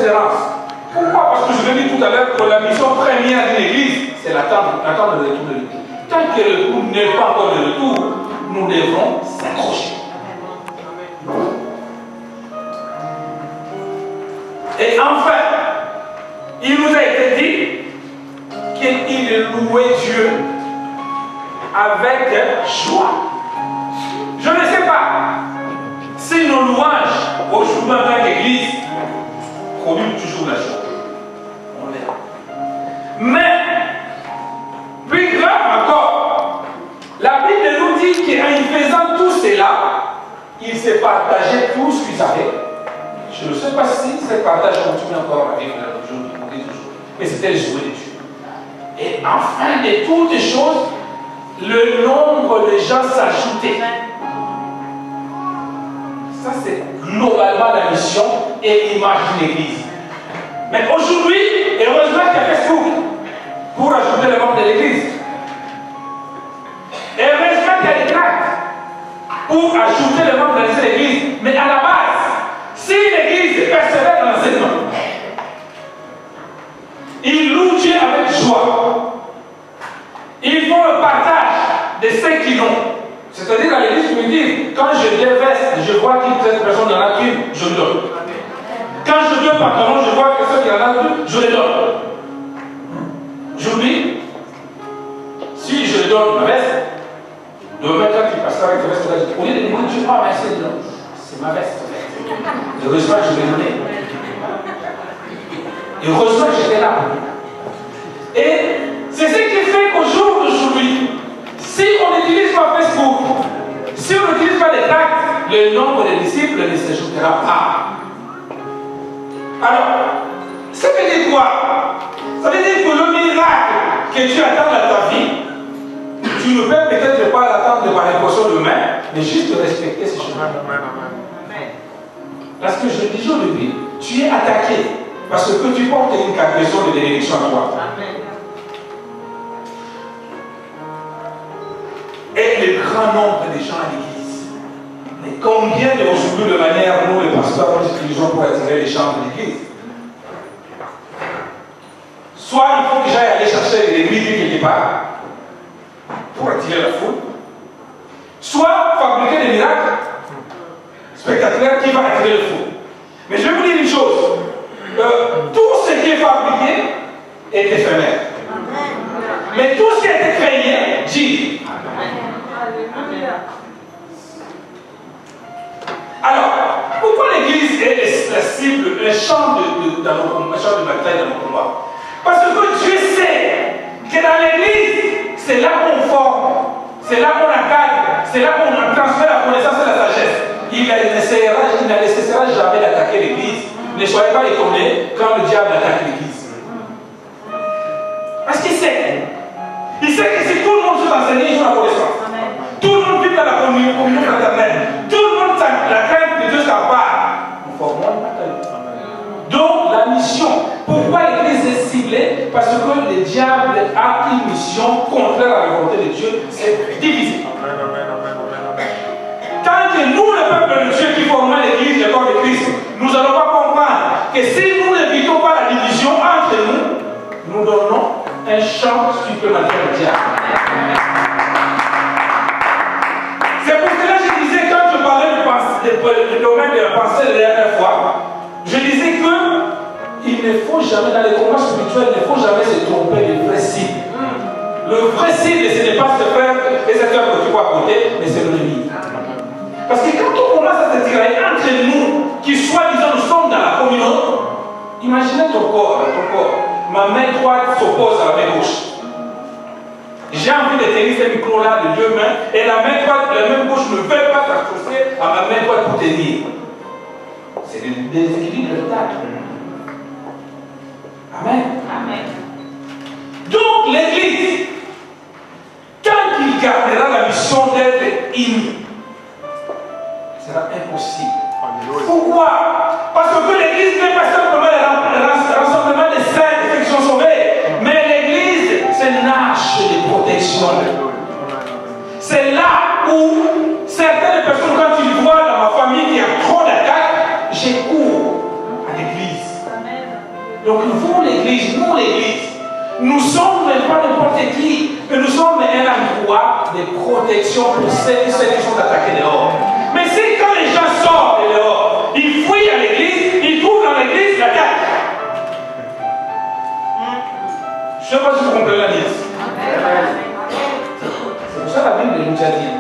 persévérance. Pourquoi? Parce que je l'ai dit tout à l'heure que la mission première d'une église, c'est l'attendre le retour de l'église. Tant que le retour n'est pas encore de retour, nous devrons s'accrocher. Et enfin, il nous a été dit qu'il louait Dieu avec joie. Je ne sais pas si nos louanges aujourd'hui en tant qu'église produisent toujours la joie. On verra. Mais, plus grave encore, la Bible nous dit qu'en faisant tout cela, il s'est partagé tout ce qu'il savait. Je ne sais pas si ce partage continue encore à vivre aujourd'hui, mais c'était le souhait de Dieu. Et enfin de toutes les choses, le nombre de gens s'ajoutait. Ça, c'est globalement la mission et l'image de l'Église. Mais aujourd'hui, heureusement qu'il y a Facebook pour ajouter les membres de l'Église. Et heureusement qu'il y a des tracts pour ajouter les membres de l'Église. Mais à la base, si l'Église persévère dans l'enseignement, il loue Dieu avec joie. Ils font le partage de ceux qui l'ont. C'est-à-dire à l'Église, je me dis, quand je déveste, je vois qu'une telle personne en a qu'une, je lui donne. Quand je veux pantalon, je vois que ceux qui en a qu'une, je les donne. J'oublie, si je lui donne ma veste, demain quand il passera avec la veste, là, au lieu de me dire, tu vois, c'est ma veste. Heureusement que je l'ai donné. Heureusement que j'étais là. Et c'est ce qui fait qu'au jour d'aujourd'hui, si on n'utilise pas Facebook, si on n'utilise pas les tracts, le nombre de disciples ne s'ajoutera pas. Alors, ça veut dire quoi? Ça veut dire que le miracle que tu attends dans ta vie, tu ne peux peut-être pas l'attendre par l'émotion de main, mais juste respecter ces choses. Parce que je le disais au début, tu es attaqué parce que tu portes une cargaison de bénédiction à toi. Amen. Et le grand nombre de gens à l'église. Mais combien de aujourd'hui de manière nous les pasteurs nous utilisons pour attirer les gens de l'église? Soit il faut que j'aille aller chercher des milliers quelque part pour attirer la foule, soit fabriquer des miracles spectaculaires qui vont attirer la foule. Mais je vais vous dire une chose, tout ce qui est fabriqué est éphémère. Mais tout ce qui a été créé, dit. Alors, pourquoi l'église est la cible, le champ de bataille dans nos combats? Parce que Dieu sait que dans l'église, c'est là qu'on forme, c'est là qu'on accade, c'est là qu'on transmet la connaissance et la sagesse. Il ne nécessitera jamais d'attaquer l'église. Ne soyez pas étonnés quand le diable attaque l'église. Parce qu'il sait. Il sait que si tout le monde se enseigne, ils ont la connaissance. Tout le monde vit dans la communion fraternelle. Tout le monde la crainte de Dieu s'empare. Nous formons une bataille. Donc la mission. Pourquoi l'église est ciblée? Parce que le diable a une mission contraire à la volonté de Dieu. C'est diviser. Tant que nous, le peuple de Dieu qui formons l'église, le corps de Christ, nous n'allons pas comprendre que si nous n'évitons pas la division entre nous, nous donnons un champ supplémentaire au diable. C'est pour cela que je disais, quand je parlais du domaine de la pensée la dernière fois, je disais qu'il ne faut jamais, dans les combats spirituels, il ne faut jamais se tromper du vrai cible. Le vrai cible, ce n'est pas ce frère et cette frère que tu vois à côté, mais c'est l'ennemi. Parce que quand on commence à se tirer entre nous, qui soi-disant nous sommes dans la communion, imaginez ton corps. Ma main droite s'oppose à la main gauche. J'ai envie de tenir ce micro-là de deux mains, et la main droite, la main gauche ne veut pas s'associer à ma main droite pour tenir. C'est le déséquilibre total. Amen. Amen. Donc l'église, tant qu'il gardera la mission d'être unie, sera impossible. Pourquoi? Parce que l'église n'est pas simplement le rassemblement des saints et ceux qui sont sauvés, mais l'église, c'est une arche de protection. C'est là où certaines personnes, quand ils voient dans ma famille qu'il y a trop d'attaques, je cours à l'église. Donc vous l'église, nous sommes pas n'importe qui, mais nous sommes un endroit de protection pour ceux qui sont attaqués dehors. Mais c'est quand les gens sortent de dehors, ils fuient à l'église, ils trouvent dans l'église l'attaque. Je ne sais pas si vous comprenez la liste. C'est pour ça que la Bible nous a dit,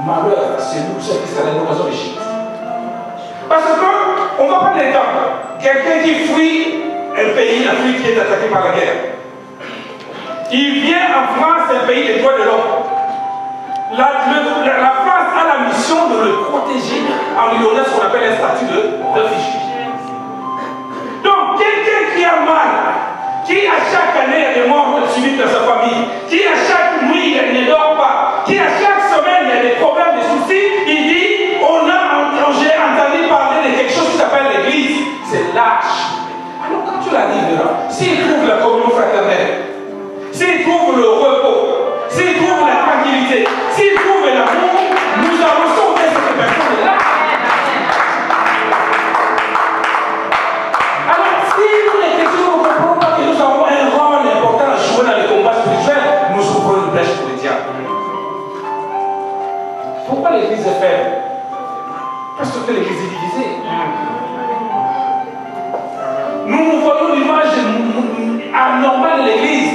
malheur, c'est nous ceux qui seraient l'occasion de chute. Parce qu'on va prendre l'exemple. Quelqu'un qui fuit un pays, l'Afrique qui est attaqué par la guerre. Il vient en France, un pays des droits de l'homme. La France a la mission de le protéger en lui donnant ce qu'on appelle un statut de réfugié. Donc, quelqu'un qui a mal, qui à chaque année a des morts subites dans sa famille, qui à chaque nuit il ne dort pas, qui à chaque semaine il y a des problèmes, des soucis, il dit j'ai entendu parler de quelque chose qui s'appelle l'église. C'est lâche. Alors quand tu l'arrives là, s'il trouve la communion fraternelle, s'il trouve le repos, s'il trouve la tranquillité, s'il trouve l'amour, nous allons sauver cette personne-là. Alors, si nous les chrétiens ne comprenons pas que nous avons un rôle important à jouer dans les combats spirituels, nous ouvrons une brèche pour le diable. Pourquoi l'église est faible? Parce que l'église est divisée. Nous voyons l'image anormale de l'église.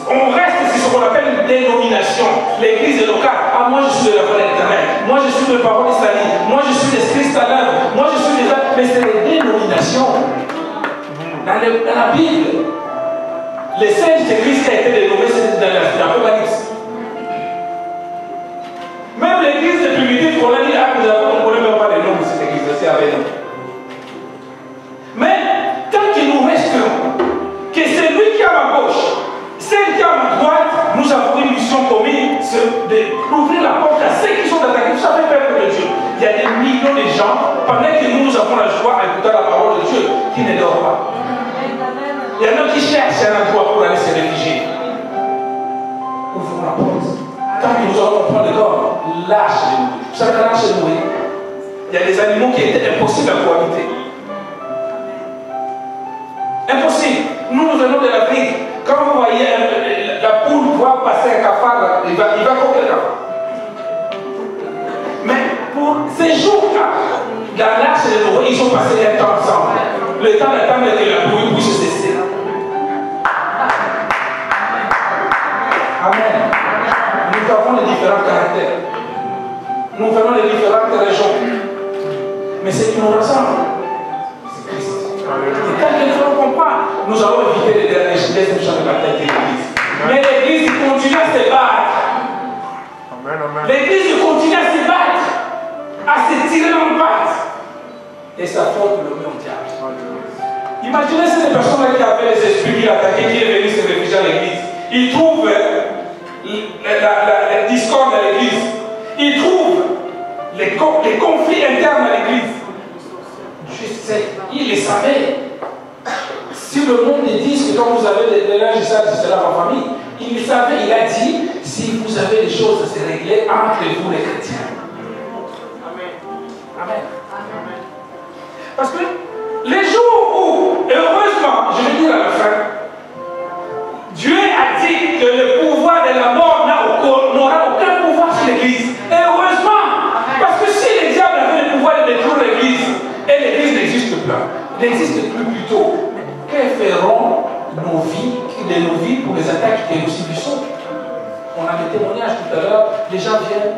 On reste sur ce qu'on appelle une dénomination. L'église est locale. Ah, moi je suis de la parole éternelle. Moi je suis de la parole islamique. Moi je suis des Christ à l'œuvre. Moi je suis des. Mais c'est des dénominations. Dans la Bible, les saintes églises qui a été dénommées, c'est dans l'Apocalypse. Même l'église des primitifs, on a dit, ah, on ne connaît même pas les noms de cette église, c'est avec nous. Mais tant que nous restons, que c'est lui qui est à ma gauche, celle qui est à ma droite, nous avons une mission commune, c'est d'ouvrir la porte à ceux qui sont attaqués. Vous savez, peuple de Dieu, il y a des millions de gens, pendant que nous avons la joie à écouter la parole de Dieu, qui ne dorment pas. Il y en a qui cherchent un endroit pour aller se réfugier. Ouvrons la porte. Tant que nous allons prendre le corps, lâche-le. Vous savez, lâche-le. Il y a des animaux qui étaient impossibles à cohabiter. Impossible. Nous venons de l'Afrique. Quand vous voyez la poule voir passer un cafard, il va contre le cafard. Mais pour ces jours-là, dans l'arche de Noé, ils ont passé un temps ensemble. Le temps d'attendre que la pluie puisse cesser. Amen. Nous avons les différents caractères. Nous venons des différentes régions. Mais ce qui nous ressemble, c'est Christ. Et quand quelqu'un comprend, nous allons éviter les derniers champs de bataille de l'Église. Mais l'Église continue à se battre. L'Église continue à se battre, à se tirer en patte. Et sa faute le met au diable. Imaginez ces personnes qui avaient les esprits qui l'attaquaient, qui est venu se réfugier à l'Église. Ils trouvent la discorde à l'Église. Ils trouvent les conflits internes à l'Église. Je sais, il les savait. Si le monde dit que quand vous avez des linges sales, c'est cela ma famille, il le savait, il a dit, si vous avez des choses à se régler entre vous les chrétiens. Amen. Amen. Parce que les jours où, heureusement, je vais dire à la fin, Dieu a dit que le pouvoir de la mort n'aura aucun pouvoir sur l'Église. Et heureusement, parce que si les diables avaient le pouvoir de détruire l'Église, et l'Église n'existe plus, n'existe plus plutôt, que feront nos vies pour les attaques que nous subissons? On a des témoignages tout à l'heure, les gens viennent,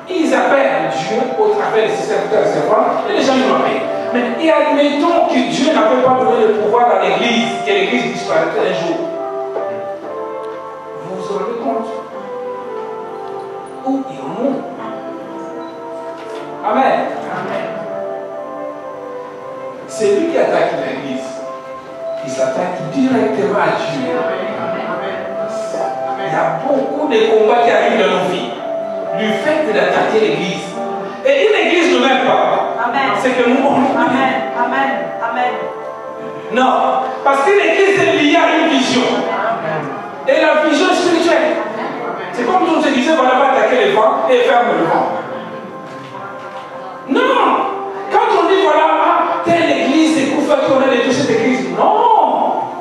ils appellent Dieu au travers des serviteurs et servants, et les gens ils m'appellent. Mais admettons que Dieu n'avait pas donné le pouvoir à l'Église, que l'Église disparaîtrait un jour. Vous vous rendez compte? Où irons-nous? Amen. Amen. C'est lui qui attaque l'Église. Il s'attaque directement à Dieu. Il y a beaucoup de combats qui arrivent dans nos vies du fait d'attaquer l'Église. Et une Église ne m'aime pas. C'est que nous Amen. Amen. Amen. Non. Parce qu'une Église est liée à une vision. Et la vision est spirituelle. C'est comme si on se disait voilà, va attaquer le vent et ferme le vent. Non. Quand on dit voilà, telle Église, c'est pour faire qu'on a détruit cette Église. Non.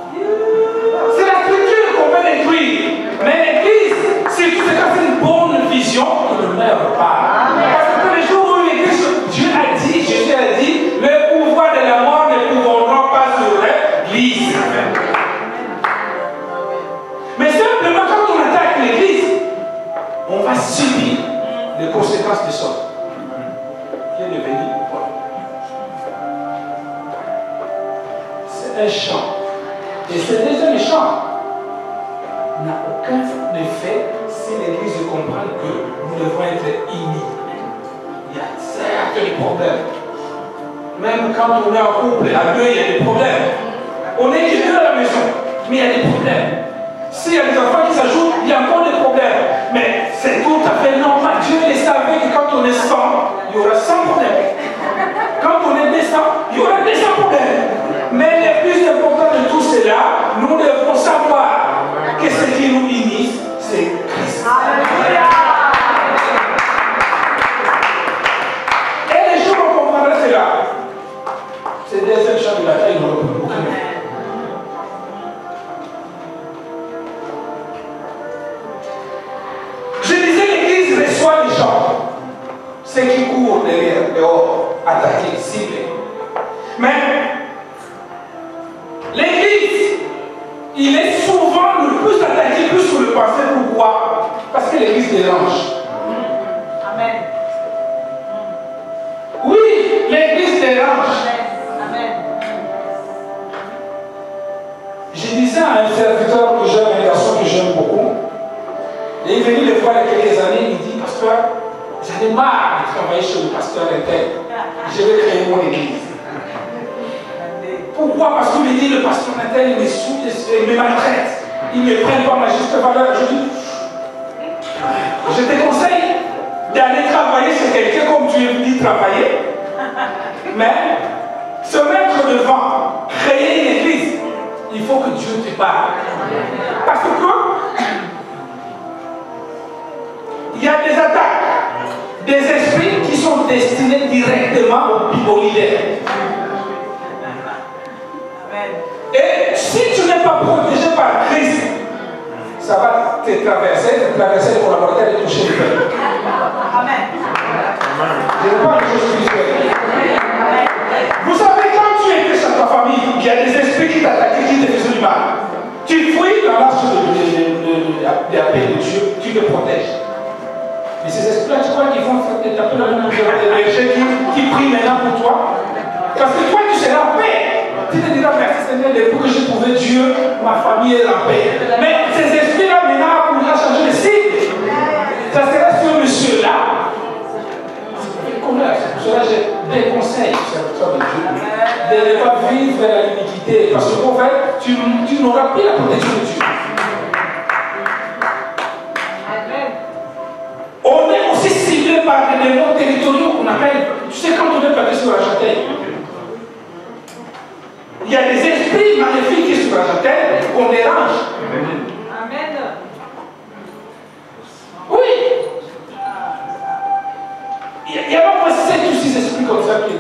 subi les conséquences du sol, qui est devenu Paul. C'est un chant. Et ce deuxième chant n'a aucun effet si l'Église comprend que nous devons être unis. Il y a certes des problèmes. Même quand on est en couple à deux, il y a des problèmes. On est que deux à la maison, mais il y a des problèmes. S'il y a des enfants qui s'ajoutent, il y a encore des problèmes. Mais c'est tout à fait normal. Dieu les savait que quand on est 100, il y aura 100 problèmes. Quand on est 200, il y aura 200 problèmes. Mais le plus important de tout cela, nous devons savoir que ce qui nous unit, c'est Christ. Et les gens vont comprendre cela. C'est des deuxième chant de la taille, nous ne pouvons pas. Je disais, l'Église reçoit les gens, ceux qui courent derrière, dehors, attaquer, cibler. Mais l'Église, il est souvent le plus attaqué, plus que le passé. Pourquoi? Parce que l'Église dérange. Amen. Oui, l'Église dérange. Amen. Je disais à un serviteur que j'aime, un garçon que j'aime beaucoup, et il est venu le voir il y a quelques années, il dit, pasteur, j'en ai marre de travailler chez le pasteur interne. Je vais créer mon église. Pourquoi? Parce qu'il me dit, le pasteur interne, il me saoule, il me maltraite. Il ne me prend pas ma juste valeur. Je dis, je te conseille d'aller travailler chez quelqu'un comme tu es venu travailler, mais se mettre devant, créer une église, il faut que Dieu te parle. Parce que il y a des attaques, des esprits qui sont destinés directement aux leaders. Et si tu n'es pas protégé par Christ, ça va te traverser les collaborateurs et toucher le peuple. Amen. Je ne parle pas de choses spirituelles. Vous savez, quand tu étais chez ta famille, il y a des esprits qui t'attaquaient, qui te faisaient du mal. Tu fouilles dans l'arche de la paix de Dieu, tu te protèges. Mais ces esprits-là, tu crois qu'ils vont taper dans le berger qui prient maintenant pour toi? Parce que toi, tu seras en paix. Tu te diras, merci Seigneur, depuis que j'ai trouvé Dieu, ma famille est en paix. Mais ces esprits-là, maintenant, pourront changer de cible. Ça sera ce monsieur-là. C'est pour cela que je déconseille, serviteur de Dieu, de ne pas vivre la l'iniquité. Parce qu'en fait, tu n'auras plus la protection de Dieu. On est aussi ciblé par des démons territoriaux qu'on appelle, tu sais, quand on est placé sur la châtaigne, il y a des esprits maléfiques qui sont sur la châtaigne qu'on dérange. Amen. Oui. Il y a pas 7 ou 6 esprits comme ça qui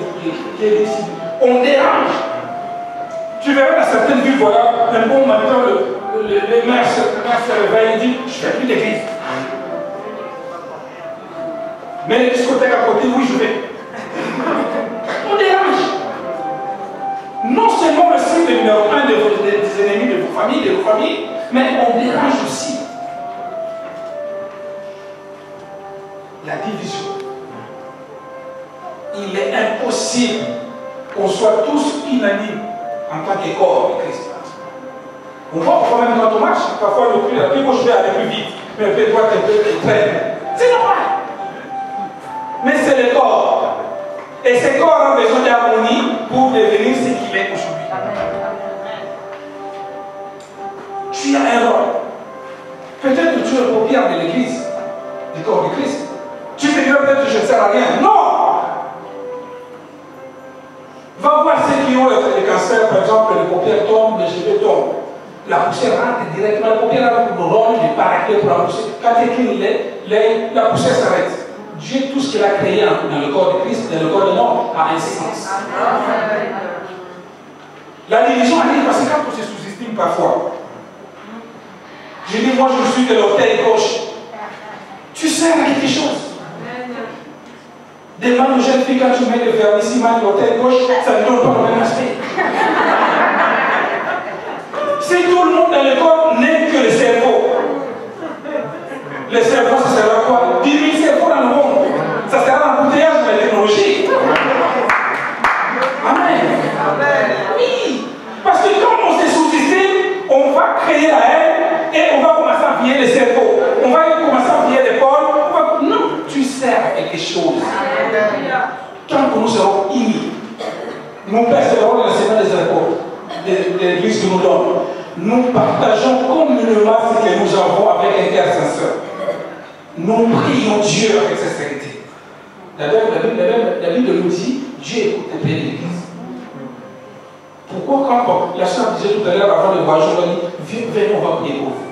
est décidé. On dérange. Tu verras dans certaines villes, voilà, un bon matin, le maire se réveille et dit, je ne fais plus d'église. Mais les discothèques à côté, oui, je vais. On dérange. Non seulement le cible numéro 1 des ennemis de vos familles, mais on dérange aussi. La division. Il est impossible qu'on soit tous unanimes en tant que corps de Christ. On voit parfois même quand on marche, parfois le plus gauche veut aller plus vite, mais le pied droit un peu traîne. C'est normal. Mais c'est le corps. Et ce corps a besoin d'harmonie pour devenir ce qu'il est aujourd'hui. Tu as un rôle. Peut-être que tu es le paupière de l'église, du corps de Christ. Tu te diras peut-être que je ne sers à rien. Non! Va voir ceux qui ont le cancer, par exemple, les paupières tombent, les cheveux tombent. La poussière rentre directement, la paupière rentre pour le rôle du paraclet pour la poussière. Quand tu écris la poussière s'arrête. Dieu, tout ce qu'il a créé dans le corps de Christ, dans le corps de l'homme, a un sens. La division arrive parce que quand on se sous-estime parfois, je dis, moi je suis de l'orteil gauche. Tu sers à quelque chose. Demande aux jeunes filles quand tu mets le vernissement de l'orteil gauche, ça ne donne pas le même aspect. Si tout le monde dans le corps n'est que le cerveau, ça sera quoi? appuyer les cerveaux. On va commencer à appuyer l'épaule. Non, tu sers à quelque chose. Tant que nous serons unis, nous persévérons dans l'enseignement des épaules, de l'Église qui nous donne. Nous partageons communément ce que nous avons avec l'intercesseur. Nous prions Dieu avec sincérité. La Bible nous dit, Dieu écoute les prières de l'Église. Pourquoi quand la soeur disait tout à l'heure avant le voyage, on dit, venez, on va prier pour vous.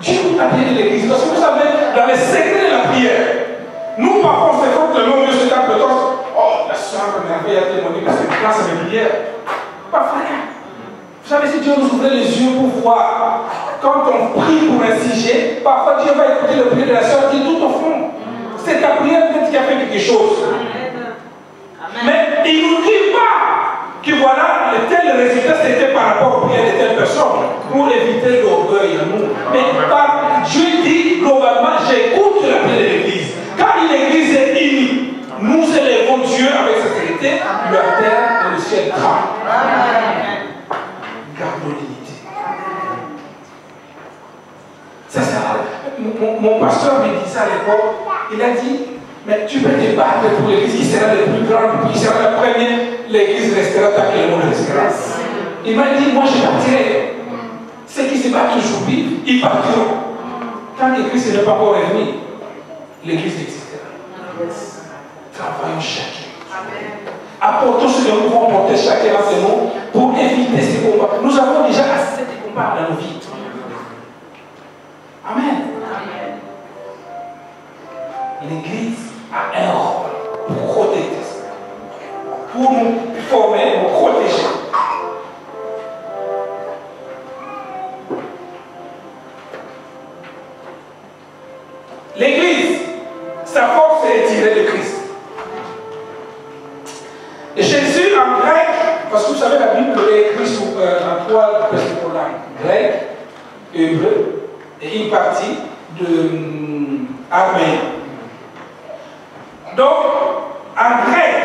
Dieu écoute la prière de l'Église. Parce que vous savez, dans les secrets de la prière, nous parfois on se compte le nom de ce cas de temps. Oh, la soeur merveille a témoigné parce que grâce à mes prières. Pas frère. Vous savez, si Dieu nous ouvrait les yeux pour voir, quand on prie pour un sujet, parfois Dieu va écouter le prière de la soeur qui est tout au fond. C'est ta prière peut-être qui a fait quelque chose. Amen. Mais il ne nous dit pas que voilà, tel résultat c'était par rapport aux prières de telle personne pour éviter l'orgueil à nous. Mais Dieu dit globalement, j'écoute la prière de l'Église. Quand l'Église est unie, nous élevons Dieu avec sincérité, la terre et le ciel tremblent. Gardons l'unité. Ça sert à mon pasteur me disait à l'époque, il a dit, mais tu peux te battre pour l'Église qui sera le plus grand, qui sera la première, l'Église restera tant que le monde restera. Il m'a dit, moi je partirai. Ceux qui se battent aujourd'hui, ils partiront. Quand l'Église n'est pas encore réunie, l'Église existera. Travaillons chacun. Apportons ce que nous pouvons apporter chacun à ce monde pour éviter ces combats. Nous avons déjà assez de combats dans nos vies. Amen. L'Église a un rôle pour protéger, pour nous former, nous protéger. L'Église, sa force est tirée de Christ. Et Jésus en grec, parce que vous savez la Bible est écrite en trois principaux langues, grec, hébreu et une partie de arméen. Donc, en grec,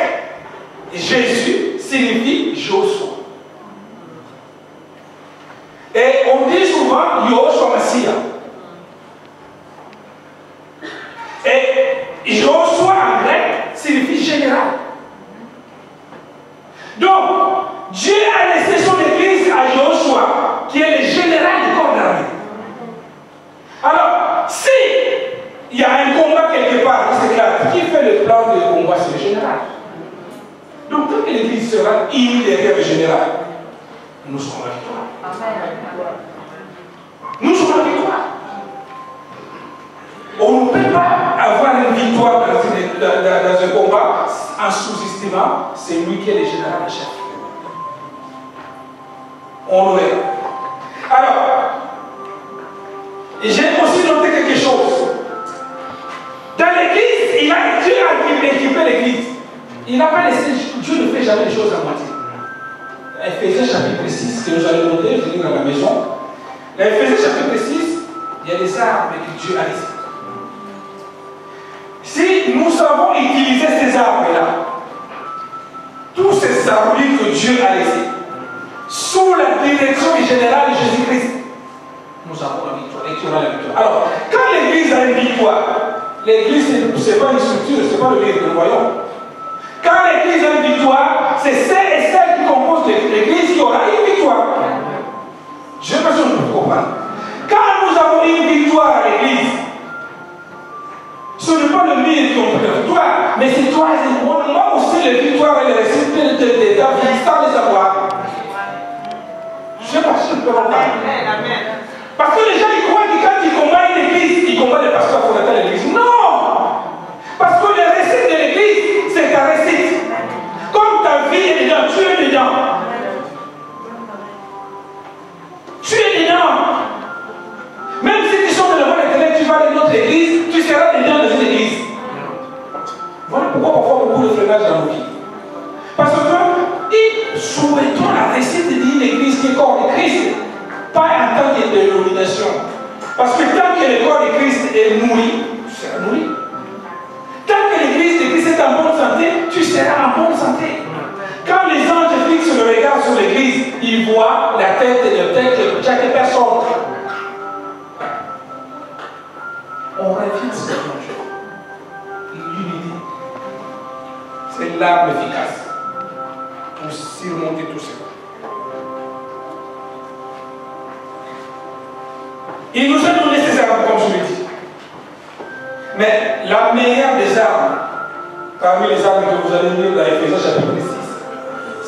Jésus signifie Joshua. Et on dit souvent Yoshua Massia. Et Joshua en grec signifie général. Donc, Dieu a laissé son église à Joshua, qui est le général du corps d'armée. Alors, si il y a un combat quelque part, c'est clair, qui fait le plan de combat, c'est le général. Donc, tant que l'église sera unie derrière le général, nous serons la victoire. Nous serons la victoire. On ne peut pas avoir une victoire dans un combat en sous-estimant celui qui est le général en chef. On le verra. Alors, j'ai aussi noté quelque chose. Dans l'église, Dieu a équipé l'église. Il n'a pas laissé, Dieu ne fait jamais les choses à moitié. Éphésiens chapitre 6, que nous allons noter, je lis dans la maison. Dans Éphésiens chapitre 6, il y a des armes que Dieu a laissées. Si nous savons utiliser ces armes-là, tous ces armures que Dieu a laissées, sous la direction générale de Jésus-Christ, nous avons la victoire et tu auras la victoire. Alors, quand l'église a une victoire, l'église, ce n'est pas une structure, ce n'est pas le livre que nous voyons. Quand l'église a une victoire, c'est celles et celles qui composent l'église qui aura une victoire. Je ne sais pas si on peut comprendre. Quand nous avons une victoire à l'église, ce n'est pas le mire qui ont pris la victoire, mais c'est toi et moi aussi les victoires et les récits de ta vie sans les avoir. Je ne sais pas si je peux comprendre. Parce que les gens ils croient que quand ils combattent une église, ils combattent les pasteurs fondateurs de l'église. Non! Parce que le récit de l'église, c'est ta récit. Comme ta vie est dedans, tu es dedans. Tu es dedans. Même si tu sors de devant l'Éternel, tu vas dans notre église, tu seras dedans dans une église. Voilà pourquoi parfois beaucoup de freinage dans nos vies. Parce que souhaitons la réussite d'une église qui est corps de Christ, pas en tant que dénomination. Parce que tant que le corps de Christ est nourri, tu seras nourri. Tant que l'église de Christ est en bonne santé, tu seras en bonne santé. Quand les anges fixent le regard sur l'église, ils voient la tête et le tête de chaque personne. l'arme efficace pour surmonter tout ça. Il nous a donné ces armes, comme je l'ai dit. Mais la meilleure des armes, parmi les armes que vous allez lire dans Éphésiens chapitre 6,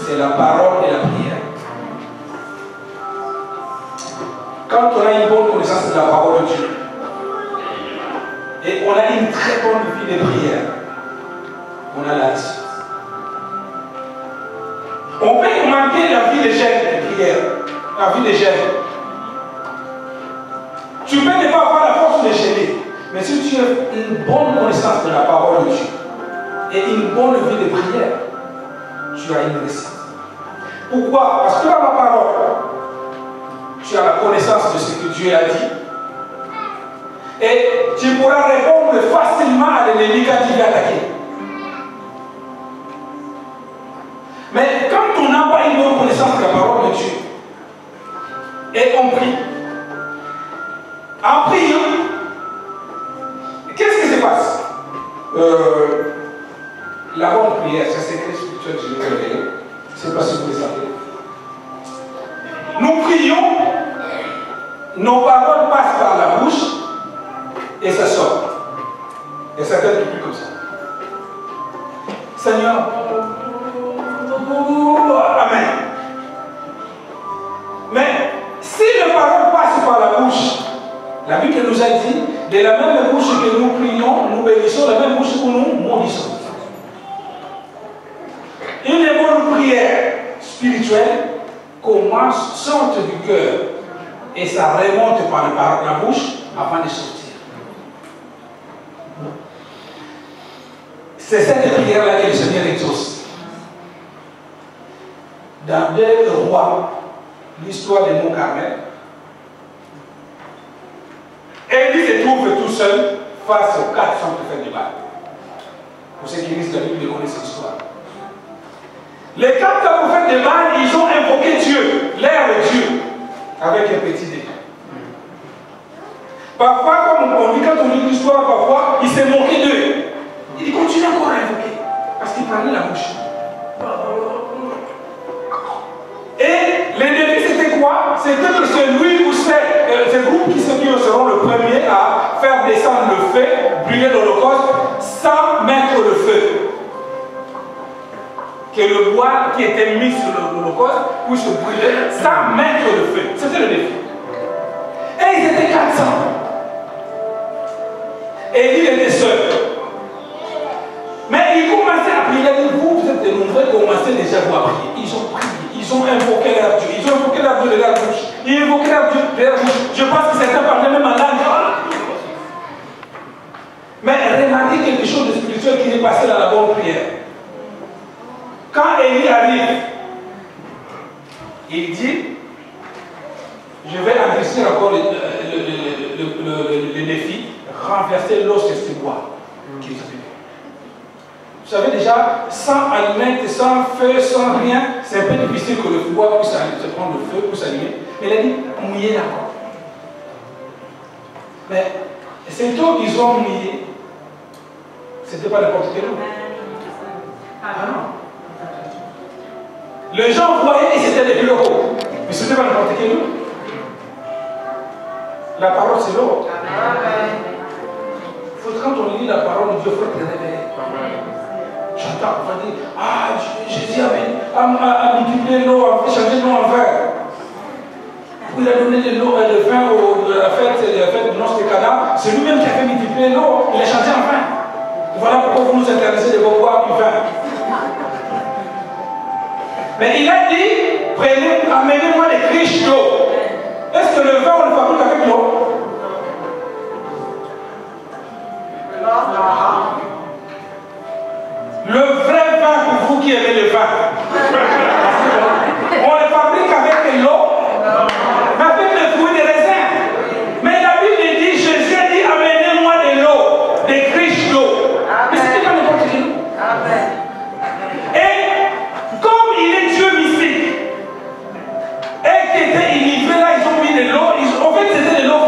c'est la parole et la prière. Quand on a une bonne connaissance de la parole de Dieu, et on a une très bonne vie de prière, on a la réussite. On peut manquer la vie de jeûne de prière, la vie de jeûne. Tu peux ne pas avoir la force de gêner, mais si tu as une bonne connaissance de la parole de Dieu et une bonne vie de prière, tu as une réussite. Pourquoi? Parce que dans la parole, tu as la connaissance de ce que Dieu a dit et tu pourras répondre facilement à l'ennemi quand il vient attaquer. Mais quand on n'a pas une bonne connaissance de la parole de Dieu et on prie, en priant, qu'est-ce qui se passe? La bonne prière, c'est un secret spirituel que je vais révéler. Je ne sais pas si vous le savez. Nous prions, nos paroles passent par la bouche et ça sort. Et ça donne plus comme ça. Seigneur, Amen. Mais si les paroles passent par la bouche, la Bible nous a dit, de la même bouche que nous prions, nous bénissons, la même bouche que nous maudissons. Une bonne prière spirituelle commence, sorte du cœur et ça remonte par la bouche avant de sortir. C'est cette prière-là que le Seigneur exauce. Dans 2 Rois, l'histoire de Mont Carmel, Élie se trouve tout seul face aux 400 prophètes de Baal. Pour ceux qui lisent la Bible, ils connaissent l'histoire. Les 400 prophètes de Baal, ils ont invoqué Dieu, l'air de Dieu, avec un petit dé. Parfois, comme on dit, quand on lit l'histoire, parfois, ils se moquaient d'eux. Ils continuent encore à invoquer, parce qu'ils parlaient la bouche. Et les défis, c'était quoi? C'était que celui ou ces groupes qui seront le premier à faire descendre le feu, brûler l'Holocauste, sans mettre le feu. Que le bois qui était mis sur l'Holocauste puisse se brûler sans mettre le feu. C'était le défi. Et ils étaient 400. Et il était seul. Mais il commençait à prier. Il a dit, vous êtes de nombreux, commencez déjà à prier. Ils ont prié. Ils ont invoqué leur Dieu. Ils ont invoqué leur Dieu de leur bouche. Ils ont invoqué leur Dieu de leur bouche. Je pense que certains parlaient même en langue. Mais remarquez quelque chose de spirituel qui est passé dans la bonne prière. Quand Élie arrive, il dit, je vais adresser encore le défi, renverser l'eau sur ce bois. Vous savez déjà, sans allumettes, sans feu, sans rien, c'est un peu difficile que le bois puisse se prendre le feu, puisse s'allumer. Mais il a dit, mouillez d'abord. Mais cette eau qu'ils ont mouillée, ce n'était pas n'importe quelle eau. Ah non. Les gens voyaient et c'était des bureaux. Mais ce n'était pas n'importe quelle eau. La parole, c'est l'eau. Quand on lit la parole de Dieu, il faut être réveillé. J'entends, on va dire, ah, Jésus a multiplié l'eau, a changé l'eau en vin. Il a donné de l'eau et le vin à la fête de Noce de Cana. C'est lui-même qui a fait multiplier l'eau, il a changé en vin. Voilà pourquoi vous nous intéressez de boire du vin. Mais il a dit, amenez-moi des criches d'eau. Est-ce que le vin, on le fabrique avec l'eau? Le vrai vin pour vous qui aimez le vin. On le fabrique avec l'eau, mais avec le fruit des raisins. Mais la Bible dit, Jésus a dit, amenez-moi de l'eau, des criches d'eau. Mais ce n'était pas n'importe quelle eau. Et comme il est Dieu mystique, et qui était iniqué là, ils ont mis de l'eau, en fait c'était de l'eau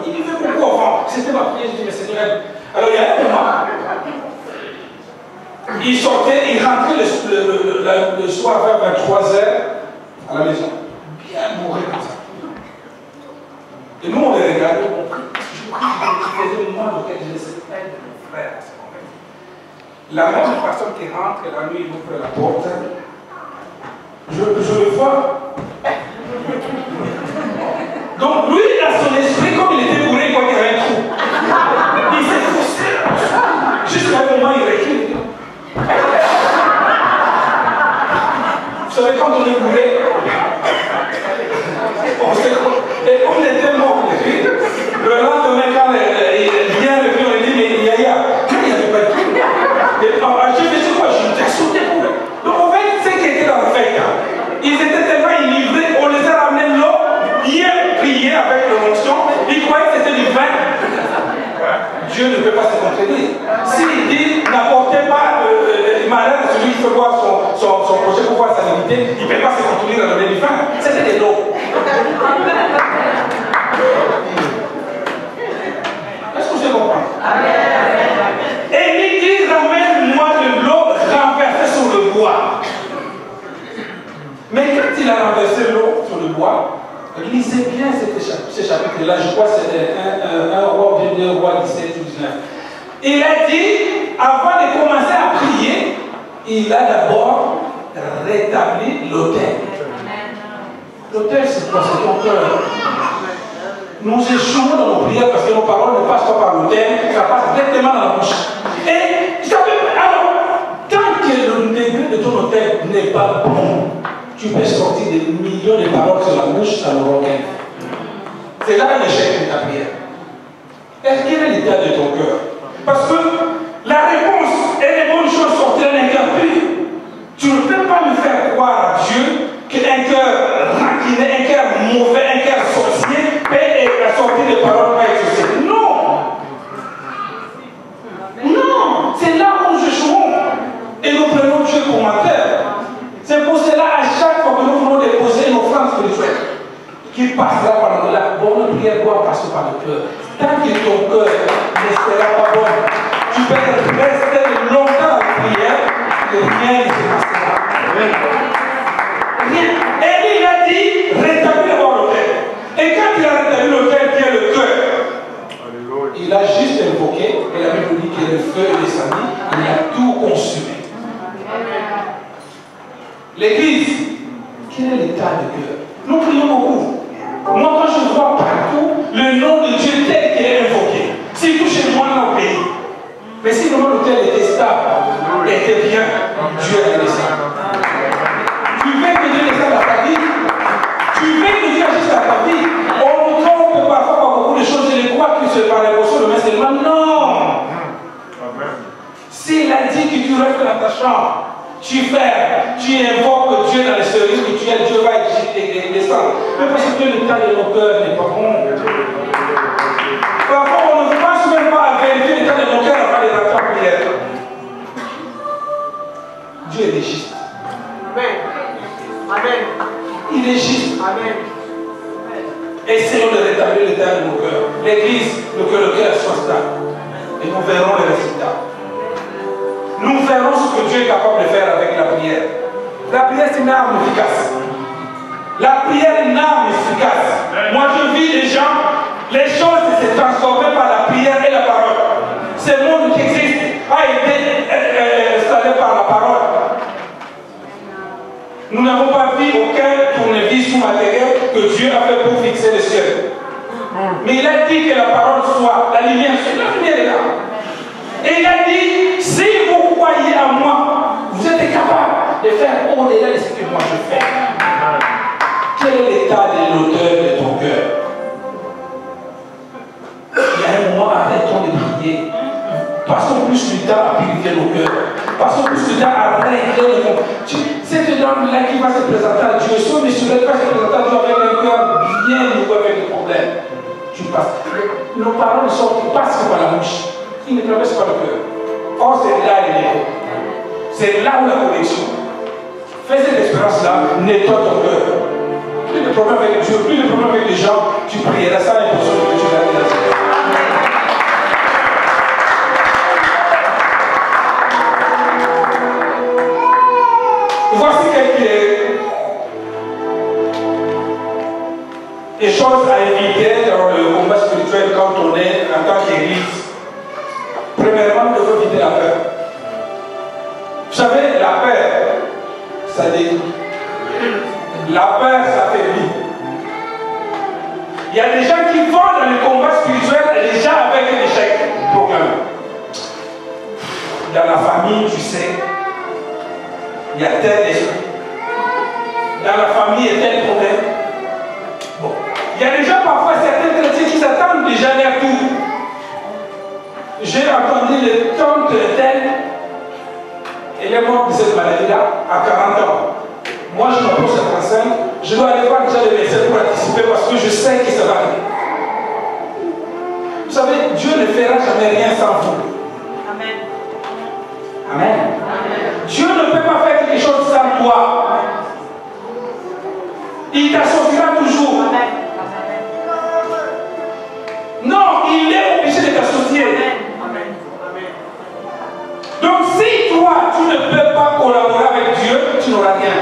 Il vivait beaucoup enfant. C'était ma prière, je dis, mais Seigneur. Alors il y a un moment, il sortait, il rentrait le soir vers 23h à la maison. Bien bourré comme ça. Et nous, on les regardait, on prie. Je prie, il faisait le moment auquel je laissais aide mon frère. La même personne qui rentre la nuit, il ouvre la porte. Je le vois. Donc lui, dans son esprit, comme il était bourré, quoi qu'il y avait un trou. Il s'est poussé. Jusqu'à un moment, il recule. Vous savez, quand on est bourré, et on était mort. Le lendemain, quand il vient le vieux, on dit, mais Yaya, quand il n'y avait pas de tout. Je faisais quoi? Je me sauté pour eux. Donc en fait, ceux qui étaient dans la fête, ils étaient tellement enivrés, on les a ramenés l'eau, bien prié avec l'onction, ils croyaient que c'était du vin. Dieu ne peut pas se contredire. S'il dit n'apportez pas malheur à celui qui fait voir son projet pour voir sa divinité, il ne peut pas se contredire à donner du vin. C'était de l'eau. Est-ce que je comprends? Et il dit ramène-moi de l'eau renversée sur le bois. Mais quand il a renversé l'eau sur le bois, lisez bien ce chapitre-là, je crois que c'est 1 roi, 2 roi 17 ou 19. Il a dit, avant de commencer à prier, il a d'abord rétabli l'autel. L'autel, c'est quoi? C'est ton cœur. Nous échouons dans nos prières parce que nos paroles ne passent pas par l'autel, ça passe directement dans la bouche. Et alors, tant que le degré de ton autel n'est pas bon, tu peux sortir des millions de paroles sur la bouche, ça n'aura aucun. C'est là l'échec de ta prière. Quel est l'état de ton cœur? Parce que la réponse est les bonnes choses sortir d'un cœur pur. Tu ne peux pas me faire croire à Dieu qu'un cœur ranquiné, un cœur mauvais, un cœur sorcier peut sortir des paroles pas exaucées. Non! Non! C'est là où nous échouons. Et nous prenons Dieu pour menteur. C'est pour cela, à chaque fois que nous voulons déposer une offrande spirituelle, qui passera par la bonne prière doit passer par le cœur. Tant que ton cœur ne sera pas bon, tu peux rester longtemps dans la prière et rien ne se passera. Rien. Et il a dit, rétablir d'abord l'autel. Et quand il a rétabli l'autel qui est le cœur, il a juste invoqué, et la Bible dit que le feu est descendu, il a tout consumé. L'église, quel est l'état de cœur? Nous prions beaucoup. Moi, quand je vois partout le nom de Dieu tel qu'il est invoqué, surtout chez moi dans le pays. Mais si vraiment l'autel était stable, était bien, Dieu est descendu. Tu veux que Dieu descende à ta vie? Tu veux que Dieu agisse à ta vie? On nous trompe parfois par beaucoup de choses. Je les crois que c'est par l'émotion de main seulement. Non! S'il a dit que tu restes dans ta chambre, tu fermes, tu invoques Dieu dans les services que tu es, Dieu va descendre. Mais parce que l'état de nos cœurs n'est pas bon. Parfois, on ne pense même pas à vérifier l'état de nos cœurs avant de rentrer en prière. Dieu est juste. Amen. Amen. Il est juste. Amen. Essayons de rétablir l'état de nos cœurs. L'église, que le cœur soit stable. Et nous verrons les résultats. Nous verrons ce que Dieu est capable de faire avec la prière. La prière, c'est une arme efficace. La prière est une arme efficace. Moi, je vis des gens, les choses se transforment par la prière et la parole. Ce monde qui existe a été installé par la parole. Nous n'avons pas vu aucun tournevis ou matériel que Dieu a fait pour fixer le ciel. Mais il a dit que la parole soit la lumière. La lumière est là. Et il a dit, si vous croyez en moi, vous êtes capable de faire au-delà de ce que moi je fais. Quel est l'état de l'auteur de ton cœur? Il y a un moment, arrêtons de prier. Passons plus de temps à purifier nos cœurs. Passons plus de temps à régler le monde. Cet homme-là qui va se présenter à Dieu, ce missionnaire qui va se présenter à Dieu avec un cœur bien nouveau avec des problèmes. Tu passes. Nos paroles sortent, qui passent par la bouche. Ils ne traversent pas le cœur. Or, c'est là l'écho. C'est là où la connexion. Fais cette expérience-là, nettoie ton cœur. Plus de problèmes avec Dieu, plus de problèmes avec les gens, tu prieras, ça l'impression que tu vas quelques choses à éviter dans le combat spirituel quand on est en tant qu'église. Premièrement, il faut éviter la peur. Vous savez, la peur, ça détruit. La peur, ça affaiblit. Il y a des gens qui vont dans le combat spirituel déjà avec un échec proclamé. Dans la famille, tu sais, il y a tel esprit. Dans la famille, il y a tel problème. Bon. Il y a déjà parfois certains chrétiens qui s'attendent déjà à tout. J'ai entendu le tante tel, elle est morte de cette maladie-là à 40 ans. Moi, je m'approche à 35, je dois aller voir déjà les médecins pour anticiper parce que je sais que ça va arriver. Vous savez, Dieu ne fera jamais rien sans vous. Amen. Amen. Dieu ne peut pas faire quelque chose sans toi. Il t'associera toujours. Amen. Non, il est obligé de t'associer. Donc si toi, tu ne peux pas collaborer avec Dieu, tu n'auras rien.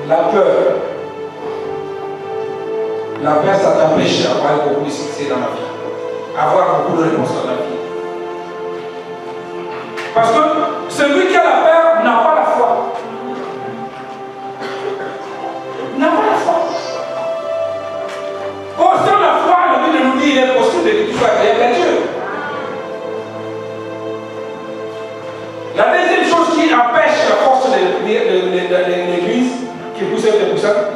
La peur, ça t'empêche d'avoir beaucoup de succès dans la vie, avoir beaucoup de réponses dans la vie. Parce que celui qui a la peur n'a pas la foi. N'a pas la foi. Pourtant la foi, le Bible nous dit, il est possible que tu sois agréable à Dieu. La deuxième chose qui empêche la force de l'église, qui pousse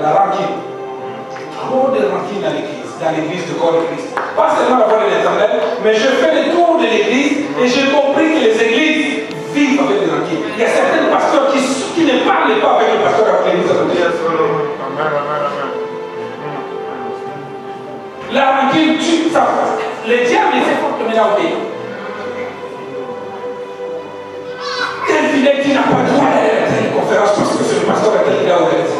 la rancune. Trop de rancune dans l'église de corps de Christ. Pas seulement la voix de l'Éternel, mais je fais le tour de l'église et j'ai compris que les églises vivent avec des rancunes. Il y a certains pasteurs qui ne parlent pas avec le pasteur de l'église. La rancune tue sa force. Le diable essaie fort de me l'enlever. Tel fidèle qui n'a pas droit d'aller à telle conférence parce que c'est le pasteur à tel qui a organisé.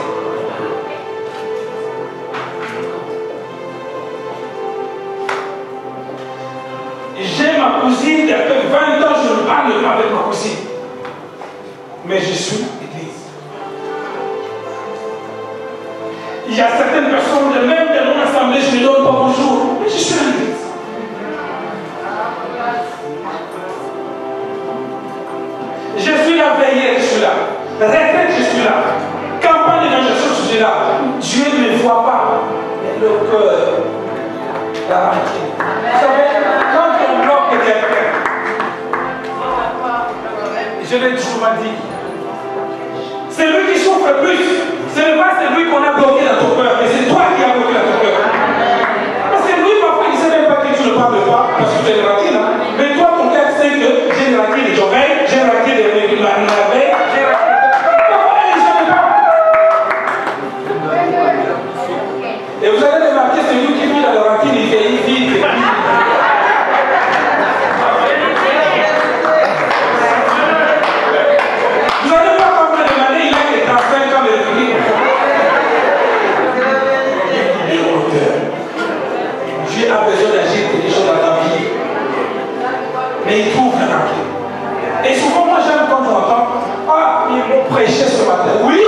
J'ai ma cousine, il y a 20 ans, je ne parle pas avec ma cousine. Mais je suis l'église. Il y a certaines personnes, même dans mon assemblée, je ne donne pas bonjour. Mais je suis l'église. Je suis là, veillé, je suis là. Retraite, je suis là. Campagne d'évangélisation, je suis là. Dieu ne me voit pas. Mais le cœur, la rancune. Vous savez, quand on bloque quelqu'un, je l'ai toujours dit, c'est lui qui souffre le plus. Ce n'est pas celui qu'on a bloqué dans ton cœur, mais c'est toi qui as bloqué dans ton cœur. Parce que lui, parfois, il ne sait même pas que tu ne parles pas, parce que tu es une rancune. Mais toi, ton cœur sait que j'ai une rancune de Joël, j'ai une rancune de Marie, j'ai une rancune de... Parfois, elle ne savait pas. Et vous allez remarquer, c'est lui qui vit dans la rancune, il vieillit vite. Vous allez voir comment le demander, il a que 35 ans de vie. Dieu a besoin d'agir quelque chose dans ta vie. Mais il trouve la rancune. Et souvent, moi j'aime quand j'entends, ah, ils m'ont prêché ce matin. Oui!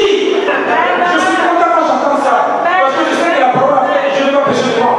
Je suis content quand j'entends ça. Parce que je sais que la parole a fait et je ne vais pas pécher de moi.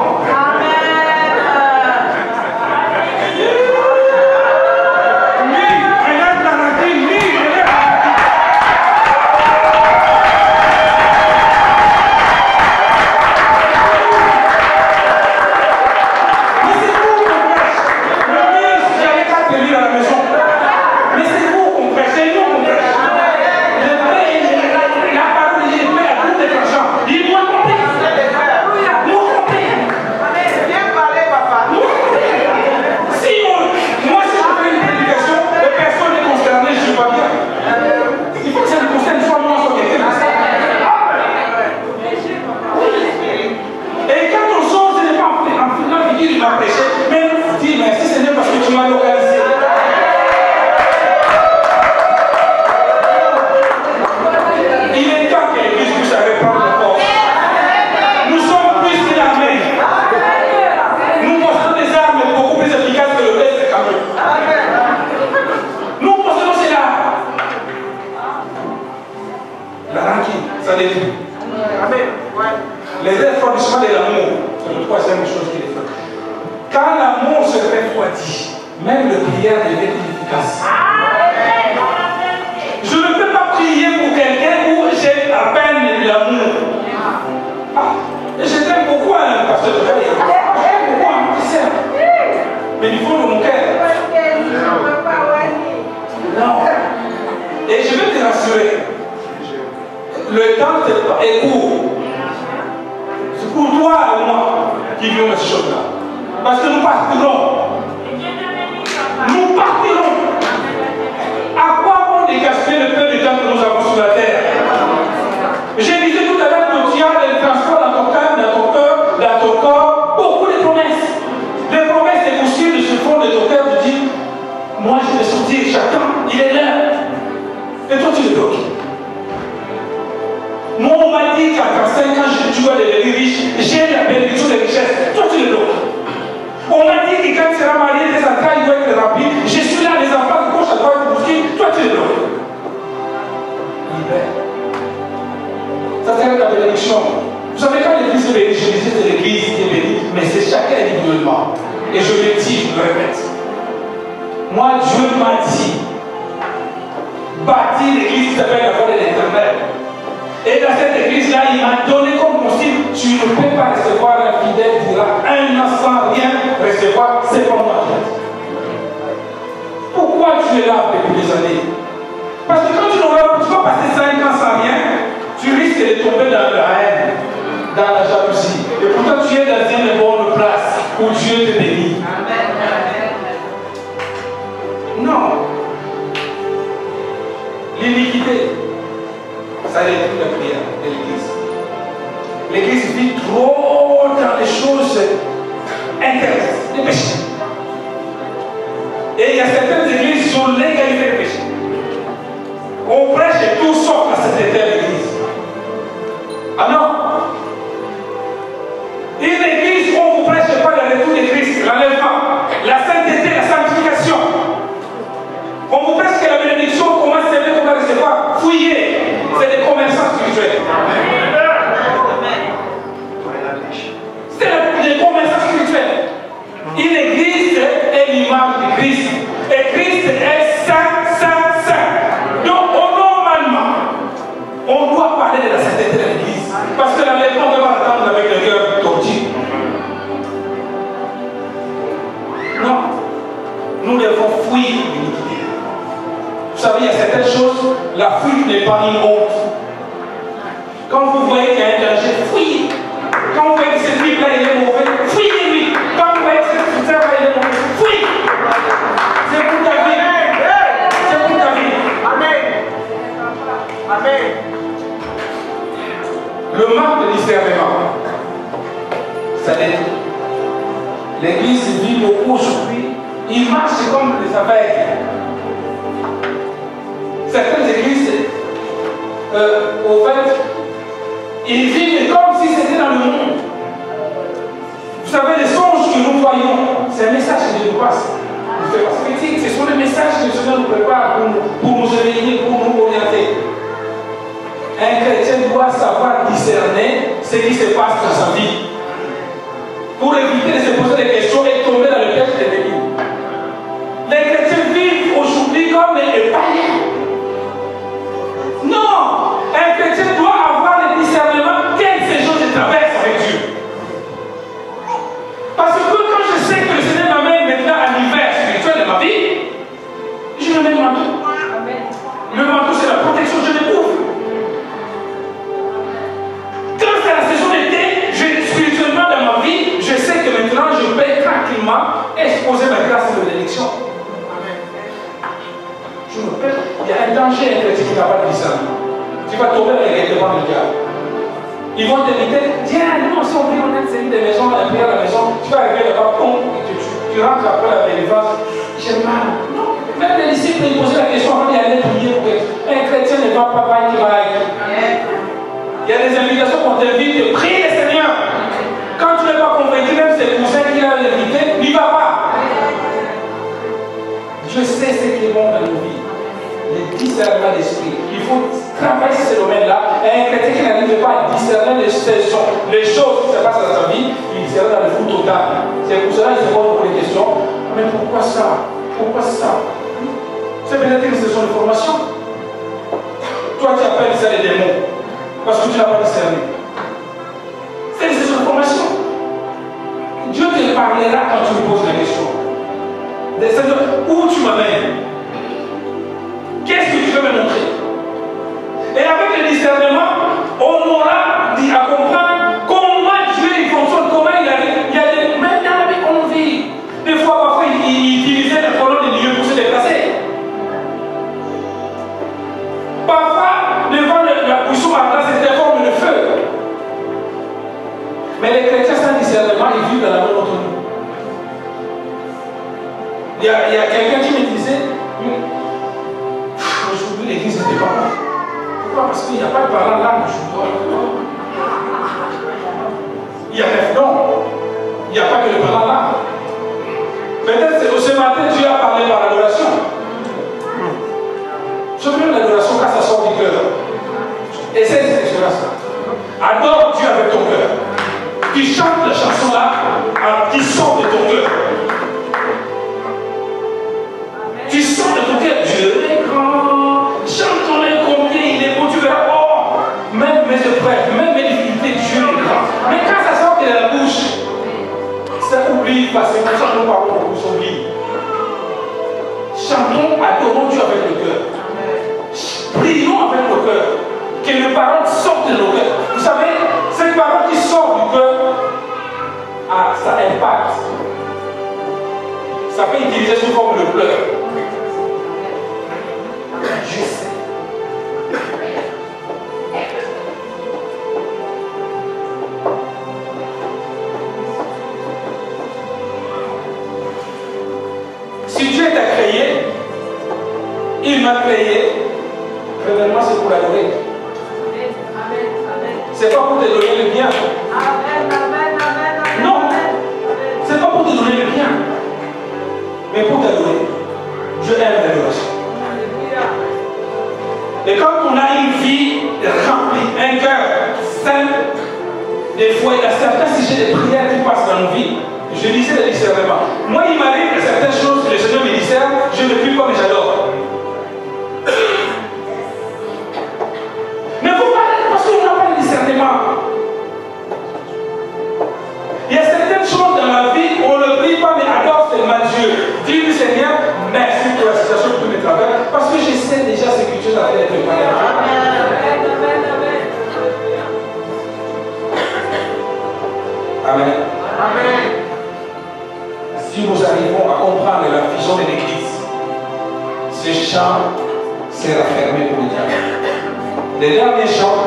refroidissement de l'amour, c'est la troisième chose qu'il fait. Quand l'amour se refroidit, même le prière devient inefficace. Je ne peux pas prier pour quelqu'un où j'ai à peine l'amour. Et je t'aime beaucoup, hein, pasteur. J'aime beaucoup, hein, tu sais. Mais il faut de mon cœur. Non. Et je vais te rassurer. Le temps est court. C'est pour toi et moi qui vivons ces choses-là. Parce que nous partirons. Nous partirons. À quoi bon de gaspiller le peu de temps que nous avons sur la terre? J'ai disais tout à l'heure que tu as des transports dans ton cœur, dans ton corps, beaucoup de promesses. Les promesses émoutionnelles de ce fond de ton cœur te disent, moi je vais sortir, j'attends, il est l'heure. Et toi tu le bloques. Moi on m'a dit qu'à 35 ans tu vas devenir riche, j'ai la bénédiction des richesses. Toi tu le bloques. On m'a dit que quand tu seras marié, tes entrailles vont être rapides. Je suis là, les enfants de gauche à droite de bousquet. Toi tu le bloques. Libère. Ça c'est la bénédiction. Vous savez, quand l'église est bénie, je disais c'est l'église qui est bénie, mais c'est chacun individuellement. Et je le dis, je le répète. Moi, Dieu m'a dit, bâtir l'église qui s'appelle la voie de l'éternel. Et dans cette église-là, il m'a donné comme consigne, tu ne peux pas recevoir un fidèle, dira un an sans rien recevoir, c'est pas moi. Pourquoi tu es là depuis des années? Parce que quand tu vas passer 5 ans sans rien, tu risques de tomber dans la haine, dans la jalousie. Et pourtant tu es dans une bonne place où Dieu te bénit. Non. L'iniquité, ça détruit la prière de l'église. L'église vit trop dans les choses interdites, les péchés. Et il y a certaines églises sur l'égalité des péchés. On prêche tout sauf la sainteté de l'église. Ah non. Une église où on ne vous prêche pas le retour de Christ, l'enlèvement, la sainteté, la sanctification. On vous prêche que la bénédiction, comment s'aimer, comment recevoir, fouiller. C'est des commerçants spirituels. C'est des commerçants spirituels. Une église est l'image de Christ. Et Christ est saint, saint, saint. Donc, normalement, on doit parler de la sainteté de l'église. Parce que l'enlèvement, on ne va pas attendre avec le cœur tordu. Non. Nous devons fuir l'iniquité. Vous savez, il y a certaines choses, la fuite n'est pas une honte. Quand vous voyez qu'il y a un danger, fuyez. Quand vous voyez que cette Bible-là, il est mauvais, fuyez-lui. Quand vous voyez que cette fouteur-là, il est mauvais, fuyez. C'est pour ta vie. C'est pour ta vie. Amen. Amen. Le manque de discernement, ça détruit. L'église vit beaucoup aujourd'hui. Il marche comme des aveugles. Certaines églises, au fait, ils vivent comme si c'était dans le monde. Vous savez, les songes que nous voyons, c'est un message qui nous passe. Ce sont des messages que le Seigneur nous prépare pour nous éveiller, pour nous orienter. Un chrétien doit savoir discerner ce qui se passe dans sa vie. Pour éviter de se poser des questions et tomber dans le piège de l'ennemi. Les chrétiens vivent aujourd'hui comme des païens. Non! Un chrétien doit avoir le discernement quelles ces choses je traverse avec Dieu. Parce que quand je sais que le Seigneur m'amène maintenant à l'hiver spirituel de ma vie, je me mets le manteau. Le manteau, c'est la protection, je le couvre. Quand c'est la saison d'été, spirituellement dans ma vie, je sais que maintenant je peux tranquillement exposer ma grâce et ma bénédiction. Je me peux. Il y a un danger, un chrétien qui n'a pas de discernement. Tu vas tomber dans les guet-apens du diable. Ils vont t'inviter, tiens, nous aussi on prie, on a une série de maisons, on a prié à la maison, tu vas arriver là-bas, tu rentres après la délivrance, j'ai mal. Non, même les disciples ils posaient la question avant d'y aller prier pour qu'un chrétien ne va pas qui va être. Il y a des invitations qu'on t'invite, prie le Seigneur. Quand tu n'es pas convaincu, même ses cousins qui l'ont invité, n'y va pas. Je sais ce qui est bon dans nos vies. Le discernement d'esprit. Il faut travailler sur ce domaine-là. Un chrétien qui n'arrive pas à discerner les choses qui se Pourquoi c'est ça? C'est peut-être une session de formation. Toi, tu appelles ça les démons. Parce que tu n'as pas discerné. C'est une session de formation. Dieu te parlera quand tu lui poses la question. C'est-à-dire, où tu m'amènes? Qu'est-ce que tu veux me montrer? Et avec le discernement, on aura dit à comprendre comment Dieu il fonctionne, comment il a des. Même dans la vie qu'on vit. Des fois, parfois, il utilisait les colonnes de Dieu pour se déplacer. Parfois, devant la bouchon à place, c'était forme de feu. Mais les chrétiens sans discernement, ils vivent dans la monotonie. Il y a quelqu'un qui me disait, aujourd'hui l'église n'était pas là. Pourquoi? Parce qu'il n'y a pas de parole là, il y a 9 dons. Il n'y a pas que le parole là. Peut-être que ce matin, Dieu a parlé par l'adoration. Je veux l'adoration quand ça sort du cœur. Essaye cette expérience-là. Adore Dieu avec ton cœur. Tu chantes la chanson là, qui sort de ton cœur. Tu sens de ton cœur, Dieu est grand. Chante ton nom combien il est beau, tu verras, oh, même mes épreuves, même mes difficultés, Dieu est grand. Mais quand ça sort de la bouche, ça oublie, parce que nous parlons beaucoup, on oublie. Chantons, adorons Dieu avec le cœur. Prions avec le cœur. Que les paroles sortent de nos cœurs. Vous savez, ces paroles qui sortent du cœur, ça impacte. Ça peut utiliser sous forme de pleurs. Je sais. Si Dieu t'a créé, il m'a créé, premièrement c'est pour l'adorer. C'est pas pour te donner le bien. Non, c'est pas pour te donner le bien, mais pour t'adorer. Je aime l'adoration. Et quand on a une vie remplie, un cœur sain, des fois il y a certains sujets de prière qui passent dans nos vies. Je disais le discernement. Moi, il m'arrive que certaines choses que le Seigneur me discerne, je ne prie pas, mais j'adore. Mais il ne faut pas, parce qu'on n'a pas le discernement. Il y a certaines choses dans la vie, on ne prie pas, mais adore seulement Dieu. Dis-lui, Seigneur, merci pour la situation que tu me traverses, parce que je sais déjà ce que Dieu a fait de préparé. Amen. Amen. Si nous arrivons à comprendre la vision de l'Église, ce champ sera fermé pour le diable. Les derniers champs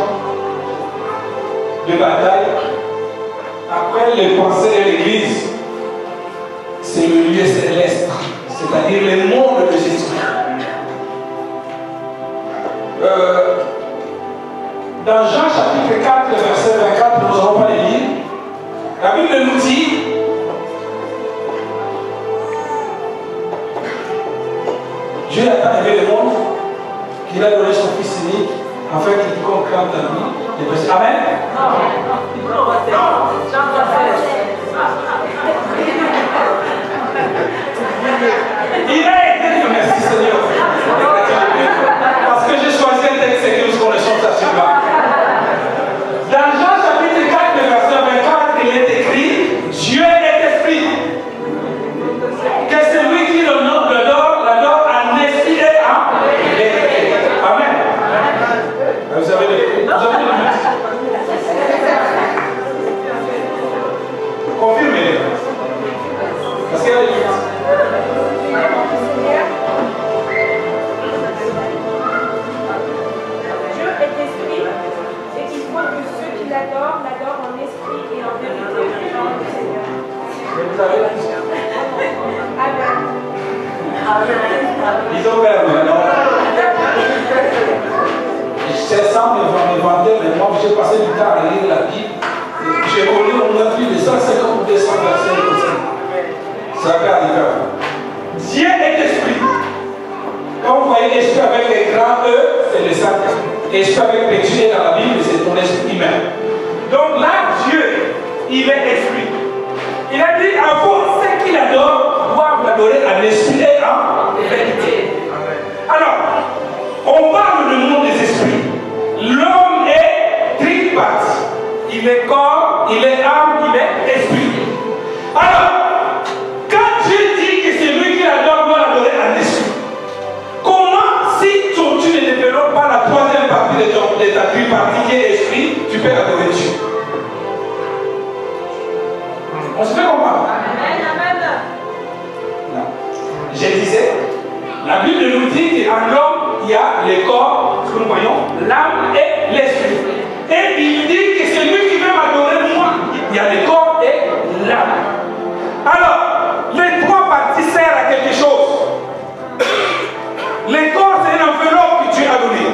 de bataille, après les pensées de l'Église, c'est le lieu céleste, c'est-à-dire le monde de Jésus. Dans Jean chapitre 4, verset 24, nous n'allons pas les lire. La Bible nous dit, Dieu a tant aimé le monde qu'il a donné son Fils unique afin qu'il comprenne en lui. Amen. Il a été, merci Seigneur. Parce que j'ai choisi un texte que nous connaissons ça sur là. Dans Jean chapitre 4, verset 24, il est écrit, Dieu est esprit. Que celui qui l'honore, l'adore en esprit et en vérité. Amen. Vous avez le but. Confirmez-le. Parce qu'il y a des limites. Dieu est esprit et qu'il faut que ceux qui l'adorent en esprit et en vérité. Vous avez Amen. disons Père maintenant. C'est sans me vanter, mais moi j'ai passé du temps à lire la Bible. J'ai connu au moins plus de 150 ou 200 versets comme ça. Ça peut arriver. Dieu est esprit. Quand vous voyez esprit avec les grands E, c'est le Saint-Esprit. Esprit avec petit E dans la Bible, c'est ton esprit humain. Donc là, Dieu, il est esprit. Il a dit à vous, qui l'adorent doivent l'adorer en esprit et en vérité. Alors, on parle du monde des esprits. L'homme est tripartite. Il est corps, il est âme, il est esprit. Alors, quand Dieu dit que c'est lui qui l'adore, doit l'adorer en esprit, comment, si tu ne développes pas la troisième partie de ta tripartite qui est esprit, tu peux adorer Dieu? On se fait comprendre? Non. Je disais, la Bible nous dit qu'en l'homme, il y a le corps, ce que nous voyons, l'âme et l'esprit. Et il dit que c'est lui qui veut m'adorer moi. Il y a le corps et l'âme. Alors, les trois parties servent à quelque chose. Le corps, c'est une enveloppe que Dieu a donnée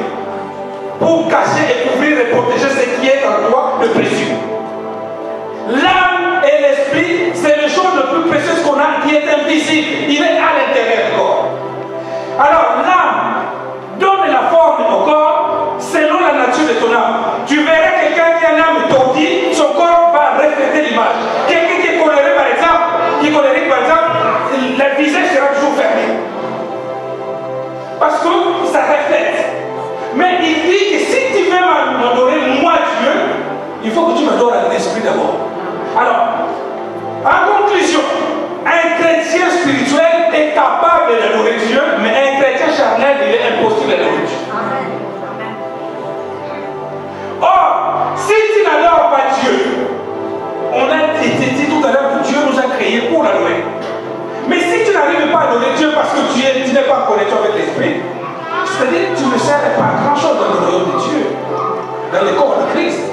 pour cacher et couvrir et protéger ce qui est en toi, le précieux. L'âme et l'esprit, c'est les choses les plus précieuses qu'on a qui est invisible. Il est à l'intérieur du corps. Alors, l'âme donne la forme au corps selon la nature de ton âme. Tu verras quelqu'un qui a une âme tordue, son corps va refléter l'image. Quelqu'un qui est colérique, par exemple, le visage sera toujours fermé. Parce que ça reflète. Mais il dit que si tu veux m'adorer, moi Dieu, il faut que tu m'adores à l'esprit d'abord. Alors, en conclusion, un chrétien spirituel est capable d'adorer Dieu, mais un chrétien charnel, il est impossible d'adorer Dieu. Or, si tu n'adores pas Dieu, on a dit tout à l'heure que Dieu nous a créés pour l'adorer. Mais si tu n'arrives pas à adorer Dieu parce que tu n'es pas en connexion avec l'Esprit, c'est-à-dire que tu ne sers pas à grand-chose dans le royaume de Dieu, dans le corps de Christ.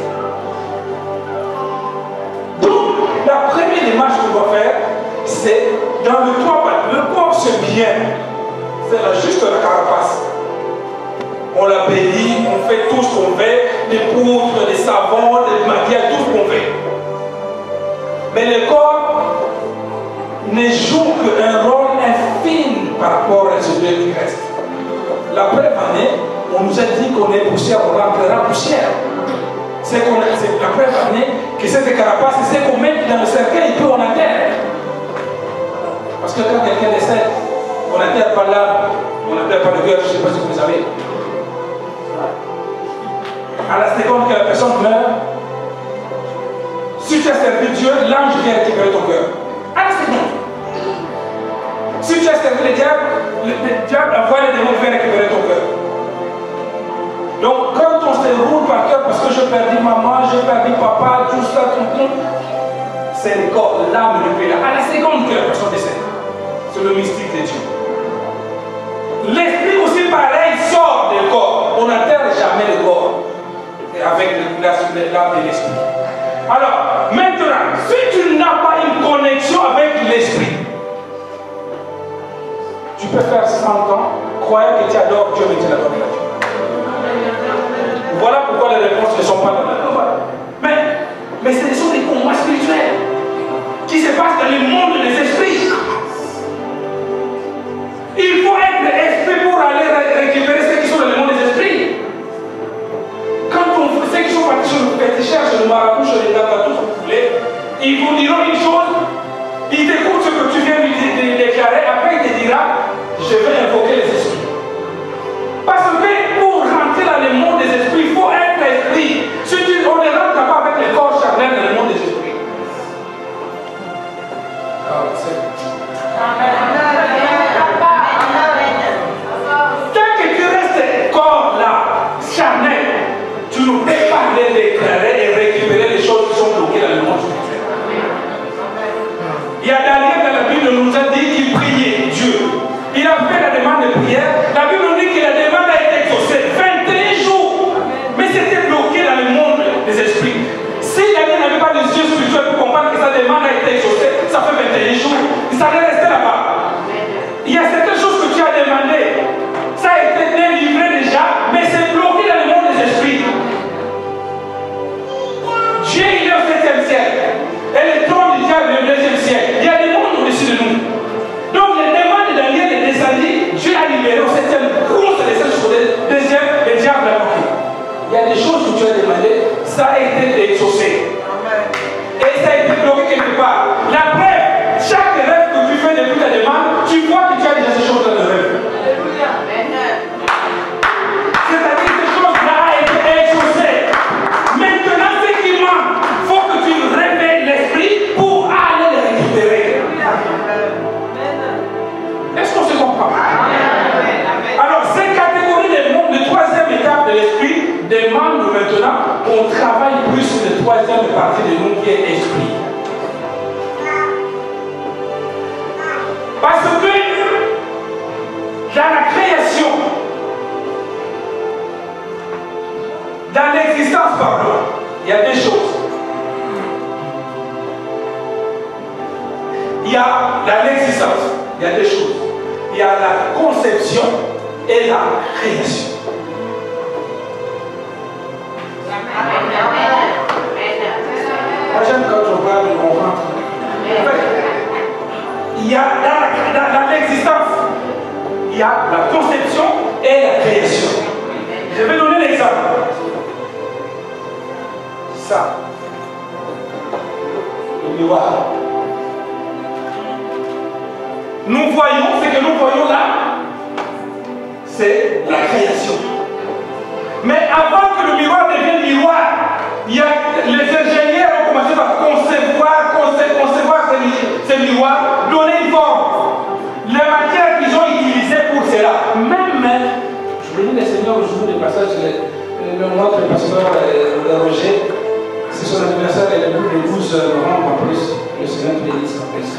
Donc, la première démarche qu'on doit faire, c'est dans le corps. Le corps, c'est bien. C'est juste la carapace. On la bénit, on fait tout ce qu'on veut, des poudres, des savons, des maquillages, tout ce qu'on veut. Mais le corps ne joue qu'un rôle infime par rapport à ce Dieu qui reste. La première année, on nous a dit qu'on est poussière, on rentrera poussière. C'est la première année que cette carapace, c'est ce qu'on met dans le cercueil et puis on enterre. Parce que quand quelqu'un décède, on n'enterre pas l'âme, on n'enterre pas le cœur, je ne sais pas si vous savez. À la seconde que la personne meurt, si tu as servi Dieu, l'ange vient récupérer ton cœur. À la seconde. Si tu as servi le diable envoie les démons viennent récupérer ton cœur. Donc quand on se roule par cœur parce que j'ai perdu maman, j'ai perdu papa, tout ça, tout, c'est le corps, l'âme de Dieu. À la seconde que la personne décède. C'est le mystique de Dieu. L'esprit aussi pareil sort du corps. On n'enterre jamais le corps avec l'âme et l'esprit. Alors, maintenant, si tu n'as pas une connexion avec l'esprit, tu peux faire 100 ans, croyant que tu adores Dieu, mais tu n'adores pas Dieu. Voilà pourquoi les réponses ne sont pas dans la parole. Mais ce sont des combats spirituels qui se passent dans le monde des esprits. Il faut être esprit pour aller récupérer ceux qui sont dans le monde des esprits. Quand on fait ceux qui sont partis sur le féticheur, sur le marabout, sur les gars, tout ce que vous voulez, ils vous diront une chose, ils t'écoutent ce que tu viens de déclarer, après il te dira, je vais invoquer les esprits. Parce que pour rentrer dans le monde des esprits, il faut être esprit. Si on ne rentre pas avec le corps charnel dans le monde des esprits. Tant que tu restes corps là, charnel, tu ne peux pas les déclarer et récupérer les choses qui sont bloquées dans le monde spirituel. Il y a Daniel dans la Bible nous a dit qu'il priait Dieu. Il a fait la demande de prière. La Bible nous dit que la demande a été exaucée 21 jours. Mais c'était bloqué dans le monde des esprits. Si Daniel n'avait pas de yeux spirituels pour comprendre que sa demande a été exaucée, ça fait 21 jours. Il s'allait rester là-bas. Il y a certaines choses que tu as demandées. Ça a été délivré déjà, mais c'est bloqué dans le monde des esprits. Dieu, il est au 7e siècle. Et le trône du diable est au 2e siècle. Il y a des mondes au-dessus de nous. Donc les demandes de Daniel est descendu. Dieu a libéré au 7e il y a l'existence, il y a deux choses. Il y a la conception et la création. Moi j'aime quand on parle de mon ventre. En fait, il y a dans l'existence, il y a la conception et la création. Je vais donner l'exemple. Ça, le miroir. Nous voyons, ce que nous voyons là, c'est la création. Mais avant que le miroir devienne miroir, il y a, les ingénieurs ont commencé par concevoir ces miroirs, donner une forme. Les matières qu'ils ont utilisées pour cela. Même, je bénis les seigneurs au jour du passage, notre pasteur Roger, c'est son anniversaire et le 12 novembre en plus, le Seigneur bénisse en plus.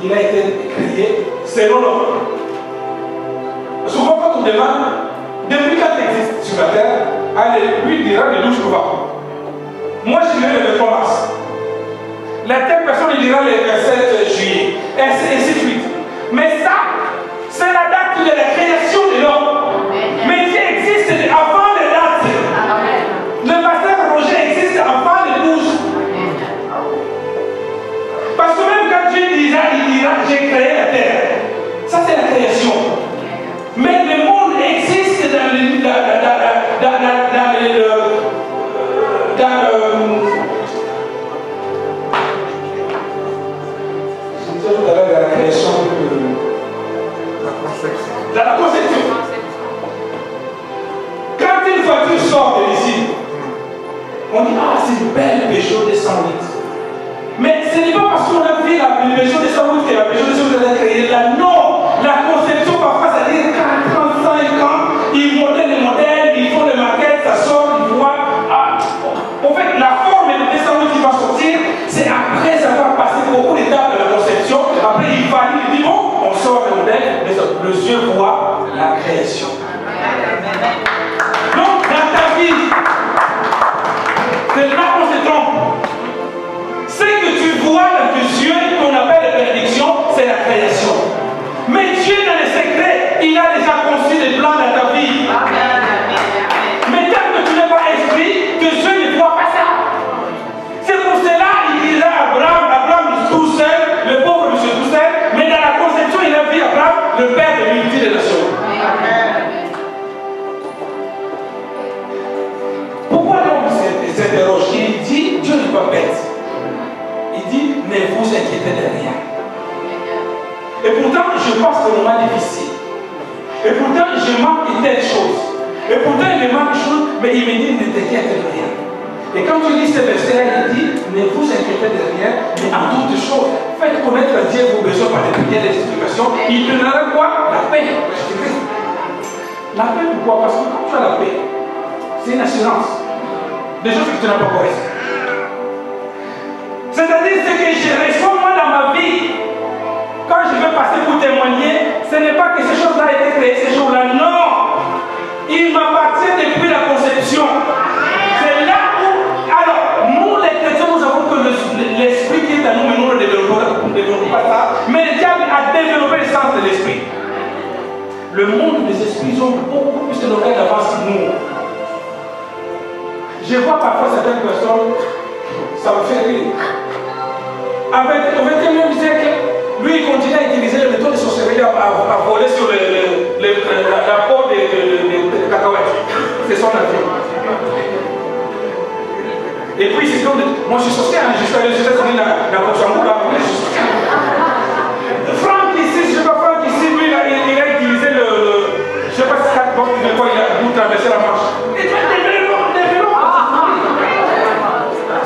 Il a été créé selon l'homme. Souvent quand on demande, depuis quand il existe sur la terre, lui dira le 12 novembre. Moi je dirais le 23 mars. La telle personne il dira le 27 juillet. Et ainsi de suite. Mais ça, c'est la date de la création de l'homme. Mais Dieu existe avant les dates. Le pasteur Roger existe avant les 12. Parce que même quand Dieu dira, il dira, j'ai créé la terre. Ça c'est la création. Mais le monde existe dans le la création dans la conception. Quand une voiture sort de ici, on dit ah c'est une belle Peugeot 208. Mais ce n'est pas parce qu'on a vu la Peugeot 208 que la Peugeot 208 a créé là. Non, la conception parfois ça dit 45 ans, ils modèlent les modèles, ils font les maquettes, ça sort, ils voient. En fait, la forme de 208 qui va sortir, c'est après avoir passé beaucoup d'étapes de la conception. Après, il valide, il dit bon, on sort le modèle, mais le yeux voit la création. Donc, dans ta vie, c'est là qu'on se trompe. Ce que tu vois dans tes yeux, qu'on appelle la bénédiction, c'est la création. Mais Dieu, dans les secrets, il a déjà conçu des plans dans ta vie. Mais tant que tu n'es pas esprit, tes yeux ne voient pas ça. C'est pour cela qu'il dira à Abraham tout seul, le pauvre monsieur tout seul, mais dans la conception, il a vu Abraham, le père de l'unité des nations. Pourquoi donc il s'interroge? Il dit, Dieu n'est pas bête. Il dit, ne vous inquiétez de rien. Et pourtant, je passe des moments difficiles. Et pourtant, je manque de telles choses. Et pourtant, il me manque de choses, mais il me dit, ne t'inquiète de rien. Et quand tu lis ce verset, il dit, ne vous inquiétez de rien, mais en toutes choses, faites connaître à Dieu vos besoins par des prières et des explications. Il donnera quoi? La paix. La paix, pourquoi? Parce que quand tu as la paix, c'est une assurance. Des choses que tu n'as pas correct. C'est-à-dire ce que je reçois moi dans ma vie, quand je vais passer pour témoigner, ce n'est pas que ces choses-là aient été créées ces jours-là. Non! Il m'appartient depuis la conception. C'est là où, alors, nous les chrétiens, nous avons que l'esprit qui est à nous, mais nous ne développons pas ça. Mais le diable a développé le sens de l'esprit. Le monde des esprits, ils ont beaucoup plus de l'oreille d'avance que nous. Je vois parfois certaines personnes, ça me fait rire. Avec au XXIe siècle, lui il continue à utiliser les méthodes de sorcellerie à voler sur la peau des cacahuètes. C'est son avion. Et puis c'est comme moi je suis sorcier, je suis allé dans Kosambu, je suis sorcier. Franck ici, je ne sais pas Franck ici, lui il a utilisé le. Je ne sais pas si ça compte de quoi il a traversé la marche.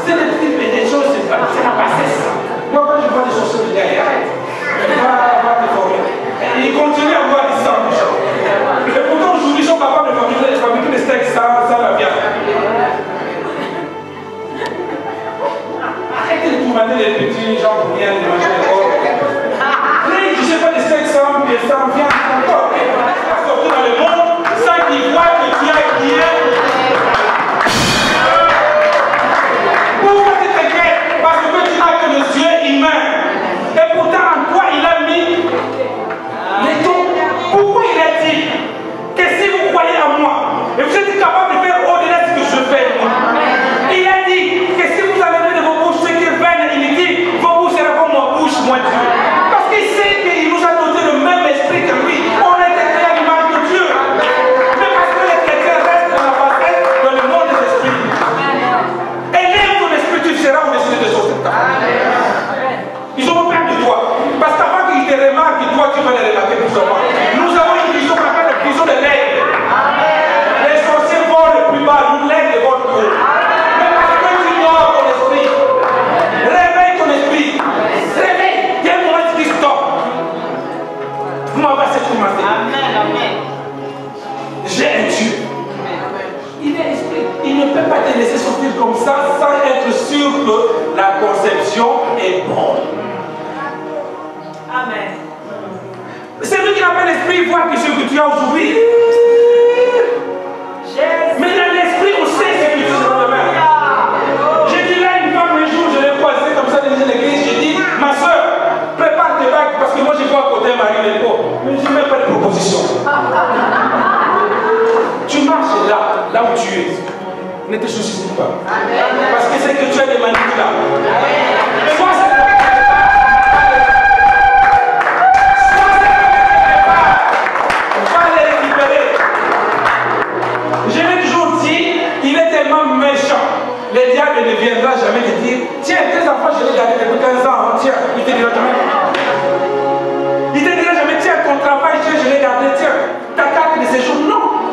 C'est des petites choses, c'est la bassesse. Moi, quand je vois des choses, je dis arrête. Va te former. Il continue à voir des sangs. Et pourtant, aujourd'hui, ils sont capables de fabriquer des steaks sans la viande. Arrêtez de tourner les petits gens pour rien de manger les corps. Je ne sais pas des steaks sans viande, sans corps. Tu vas sortir dans le monde sans qu'ils voient que tu as bien. Pourquoi tu t'inquiètes? Parce que tu n'as que le Dieu humain. Et pour est bon. Amen. C'est lui qui n'a pas l'esprit, voit que ce que tu as aujourd'hui. Mais dans l'esprit, on sait ce que tu seras demain. J'ai dit là une femme un jour, je l'ai croisée comme ça dans l'église, j'ai dit, ma soeur, prépare tes bagues parce que moi je vois à côté Marie les pauvres. Mais je n'ai même pas de proposition. Tu marches là où tu es. Ne te soucie pas. Parce que c'est que tu as des manipules là. Soit c'est le diable ne viendra jamais te dire, tiens, tes enfants, je les gardé depuis 15 ans, tiens, il te dira jamais. Il te dira jamais, tiens, ton travail, tiens, je l'ai gardé, tiens, ta carte de séjour, non.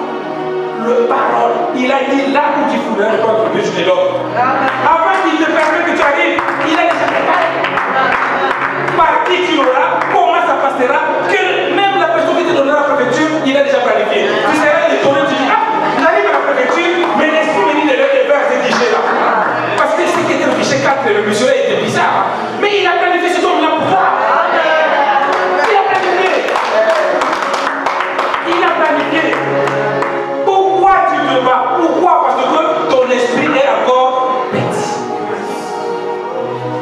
Le parole, il a dit, là où tu voudrais ne pas trouver, je te donne. Avant qu'il te permette que tu arrives, il a déjà préparé. Par qui tu l'auras, comment ça passera, que même la personne qui te donnera la préfecture, il a déjà planifié. Tu seras étonné, tu dis, ah, j'arrive à la préfecture, mais l'esprit me dit de leur vers ces guichets-là. Parce que ce qui était le guichet 4, le monsieur-là était bizarre. Mais il a planifié ce homme-là pour toi. Il a planifié. Il a planifié. Pourquoi tu te bats? Pourquoi? Parce que ton esprit est encore petit.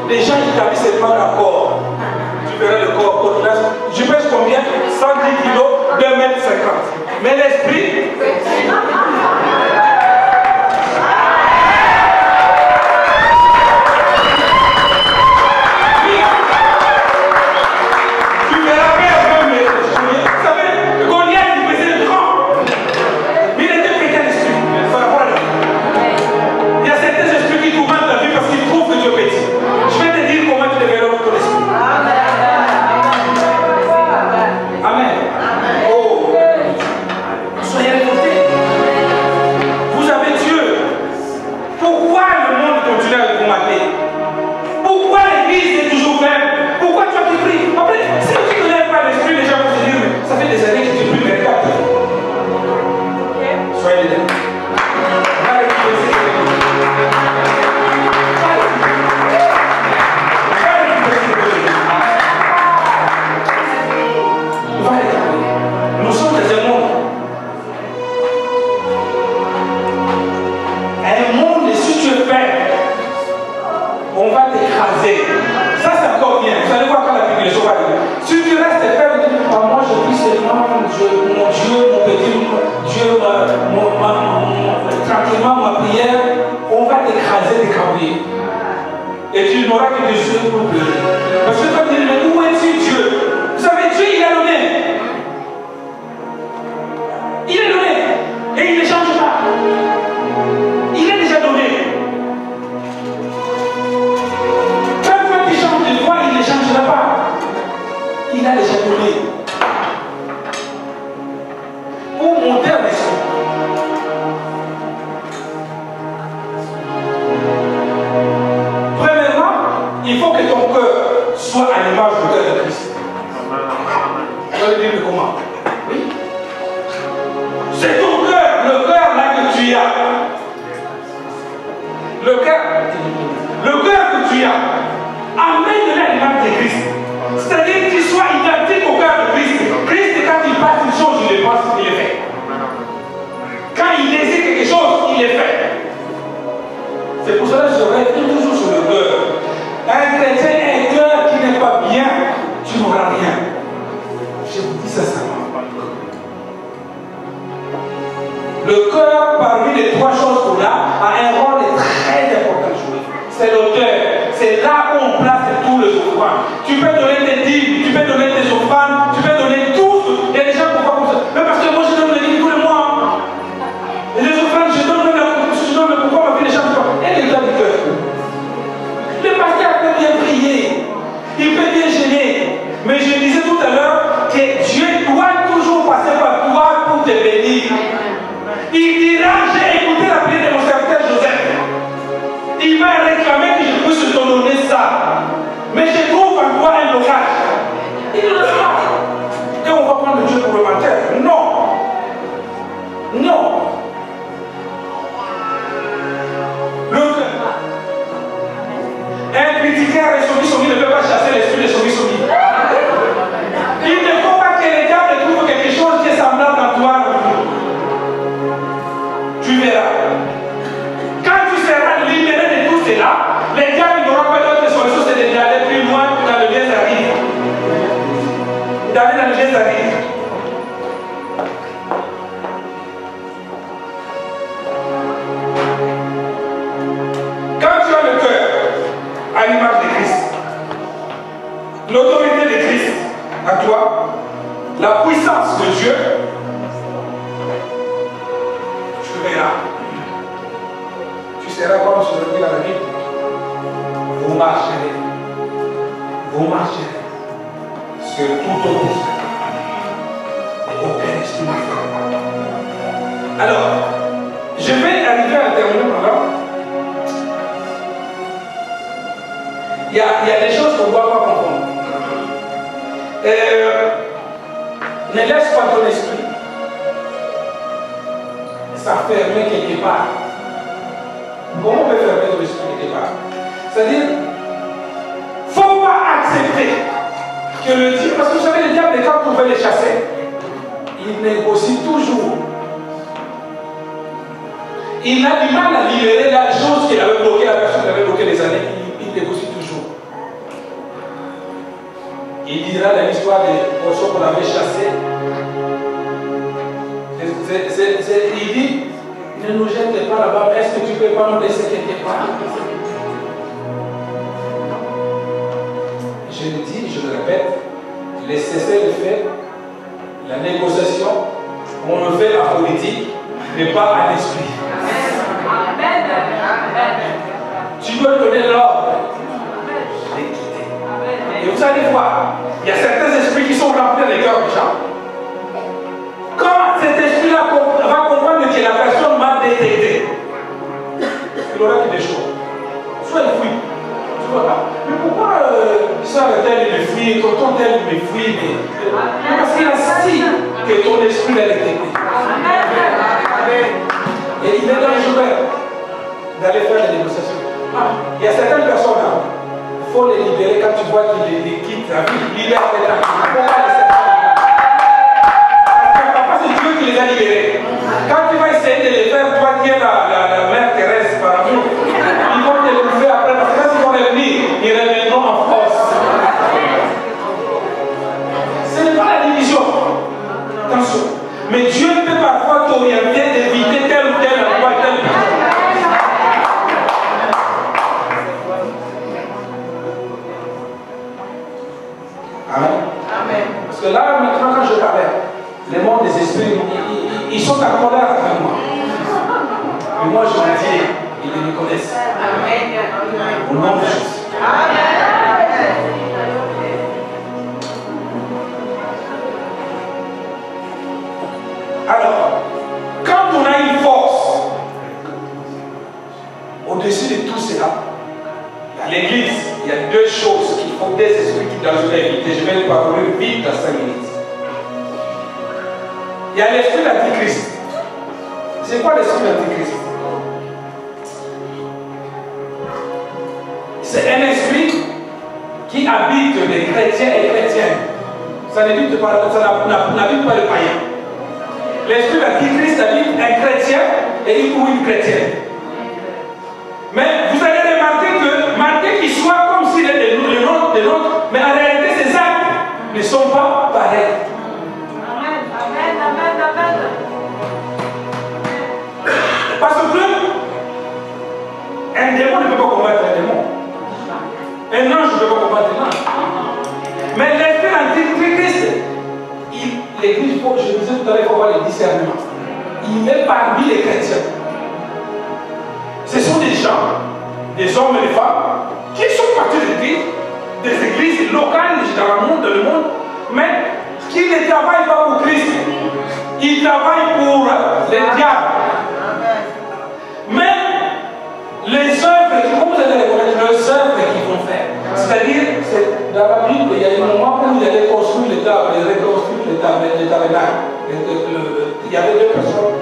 Les gens, ils t'habillent seulement le corps. Tu verras le corps. Je pèse combien? 110 kilos, 2,50 m. Mais l'esprit, critiquer a résolu son l'autorité de Christ à toi, la puissance de Dieu, tu verras. Tu seras comme je le dis dans la Bible. Vous marcherez sur tout autre et aucun esprit ne fera pas. Alors, je vais arriver à terminer maintenant. Il y a des choses qu'on ne doit pas comprendre. Ne laisse pas ton esprit s'enfermer quelque part. Comment on peut fermer ton esprit quelque part? C'est-à-dire, il ne faut pas accepter que le diable, parce que vous savez, le diable, quand on veut les chasser, il négocie toujours. Il a du mal à libérer la chose qu'il avait bloquée, la personne qui avait bloqué les années, il négocie toujours. Il dira dans l'histoire des poissons qu'on avait chassés. Il dit, ne nous jette pas là-bas, mais est-ce que tu ne peux pas nous laisser quelque part? Je le dis, je le répète, les cesser de faire la négociation, on le fait en politique, mais pas en esprit. Tu veux donner l'ordre de quitter. Et vous allez voir, il y a certains esprits qui sont remplis dans les cœurs des gens. Quand cet esprit-là va comprendre que la personne m'a détecté, il aura dit des choses. Soit il fuit. Tu vois pas. Mais pourquoi ça tel me fuit, tonton tel me fuit, mais parce qu'il a senti que ton esprit l'a détecté. Et il est dangereux d'aller faire des négociations. Il y a certaines personnes là, il faut les libérer quand tu vois qu'ils les quittent la vie. Libère les gens. Parce que c'est Dieu qui les a libérés. Quand tu vas essayer de les faire, toi qui es la mère Thérèse par amour, ils vont te bouffer après. Parce que quand ils vont revenir, ils reviendront en force. Ce n'est pas la division. Attention. Mais Dieu peut parfois t'orienter d'éviter tel ou tel endroit, tel ou tel. Amen. Amen. Parce que là, maintenant, quand je parlais, les mondes des esprits, ils sont en colère avec moi. Mais moi, je me dis, ils me connaissent. Amen. Au nom de Jésus. Amen. Alors, quand on a une force, au-dessus de tout cela, à l'église, il y a deux choses qu'il faut, des esprits qui doivent éviter. Je vais le parcourir vite dans 5 minutes. Il y a l'esprit d'Antichrist. C'est quoi l'esprit d'Antichrist? C'est un esprit qui habite les chrétiens et chrétiennes. Ça n'habite pas le païen. L'esprit d'Antichrist habite un chrétien et une chrétienne. Mais vous allez remarquer que, malgré qu'il soit comme s'il est de l'autre, mais en réalité ses actes ne sont pas pareils. Amen, amen, amen, amen. Parce que un démon ne peut pas combattre un démon. Un ange ne peut pas combattre un ange. Mais l'esprit d'Antichrist, l'église, je disais tout à l'heure, il faut avoir le discernement. Il est parmi les chrétiens. Ce sont des gens, des hommes et des femmes, qui sont partis des églises locales dans le monde, mais qui ne travaillent pas pour Christ. Ils travaillent pour les diables. Mais les œuvres, comment vous allez reconnaître les œuvres qu'ils vont faire? C'est-à-dire, dans la Bible, il y a un moment où ils allaient construire les tables, les reconstruire les tabernacles. Il y avait deux personnes.